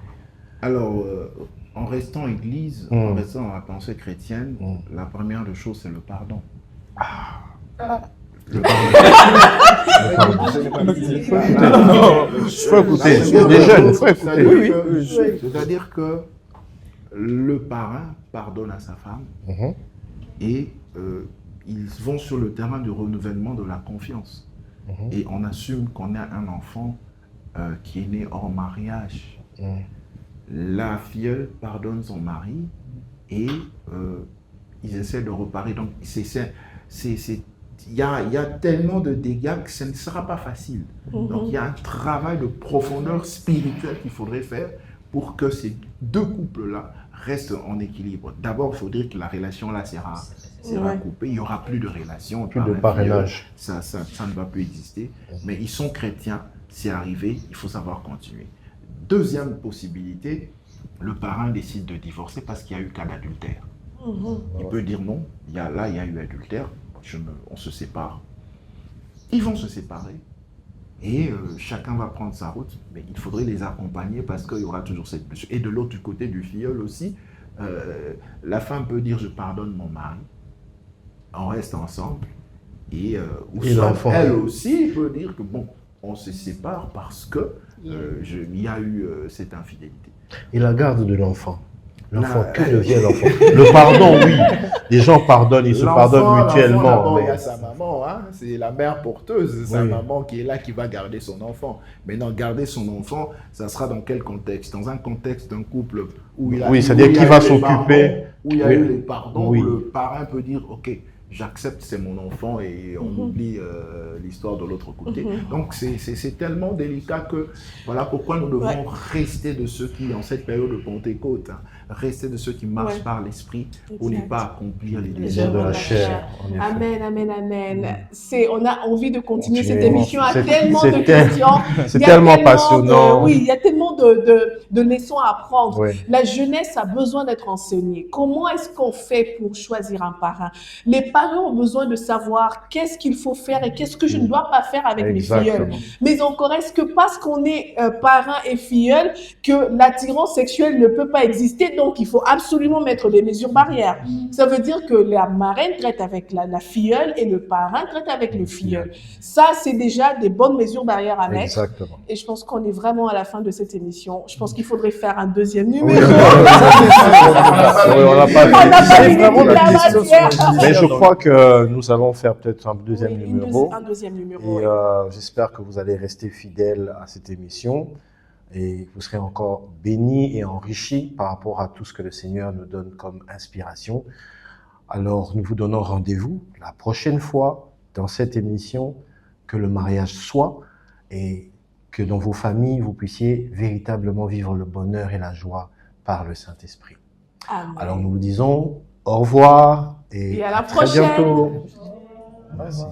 Alors, en restant église, en restant dans la pensée chrétienne, la première des choses, c'est le pardon. Le pardon. Il faut écouter. Les jeunes, il faut écouter. C'est-à-dire que le parrain pardonne à sa femme et ils vont sur le terrain du renouvellement de la confiance. Et on assume qu'on a un enfant qui est né hors mariage. La filleule pardonne son mari et ils essaient de reparer. Donc, il y a tellement de dégâts que ce ne sera pas facile. Donc, il y a un travail de profondeur spirituelle qu'il faudrait faire pour que ces deux couples-là restent en équilibre. D'abord, il faudrait que la relation-là sera coupée. Il n'y aura plus de relation. Plus de parrainage. Ça ne va plus exister. Mais ils sont chrétiens. C'est arrivé. Il faut savoir continuer. Deuxième possibilité, le parrain décide de divorcer parce qu'il y a eu cas d'adultère. Il peut dire non, il y a eu adultère, on se sépare. Ils vont se séparer et chacun va prendre sa route, mais il faudrait les accompagner parce qu'il y aura toujours cette blessure. Et de l'autre côté du filleul aussi, la femme peut dire je pardonne mon mari, on reste ensemble, et l'enfant, elle aussi peut dire que bon, on se sépare parce que il y a eu cette infidélité. Et la garde de l'enfant. L'enfant, que devient l'enfant? Le pardon, oui. Les gens pardonnent, ils se pardonnent mutuellement. Mais... Il y a sa maman, hein? C'est la mère porteuse, sa maman qui est là, qui va garder son enfant. Maintenant, garder son enfant, ça sera dans quel contexte? Dans un contexte d'un couple où il y a, c'est-à-dire qui va s'occuper, où il y a eu les pardons, où le parrain peut dire, ok, j'accepte, c'est mon enfant et on oublie l'histoire de l'autre côté. Donc c'est tellement délicat que voilà pourquoi nous devons rester de ceux qui, en cette période de Pentecôte, rester de ceux qui marchent par l'esprit pour ne pas accomplir les désirs de la chair. Amen, amen, amen. On a envie de continuer cette émission à tellement de questions. C'est tellement passionnant. Oui, il y a tellement de leçons à apprendre. La jeunesse a besoin d'être enseignée. Comment est-ce qu'on fait pour choisir un parrain? Les parents ont besoin de savoir qu'est-ce qu'il faut faire et qu'est-ce que je ne dois pas faire avec mes filleuls. Mais encore, est-ce que parce qu'on est parrain et filleul, que l'attirance sexuelle ne peut pas exister, donc il faut absolument mettre des mesures barrières. Ça veut dire que la marraine traite avec la filleule et le parrain traite avec le filleul. Ça, c'est déjà des bonnes mesures barrières à mettre. Exactement. Et je pense qu'on est vraiment à la fin de cette émission. Je pense qu'il faudrait faire un deuxième numéro. On n'a pas fini toute la matière. Mais je crois que nous allons faire peut-être un deuxième numéro. Un deuxième numéro. Et j'espère que vous allez rester fidèles à cette émission et vous serez encore bénis et enrichis par rapport à tout ce que le Seigneur nous donne comme inspiration. Alors, nous vous donnons rendez-vous la prochaine fois dans cette émission, que le mariage soit et que dans vos familles, vous puissiez véritablement vivre le bonheur et la joie par le Saint-Esprit. Amen. Alors, nous vous disons au revoir et à la très prochaine. bientôt. Merci.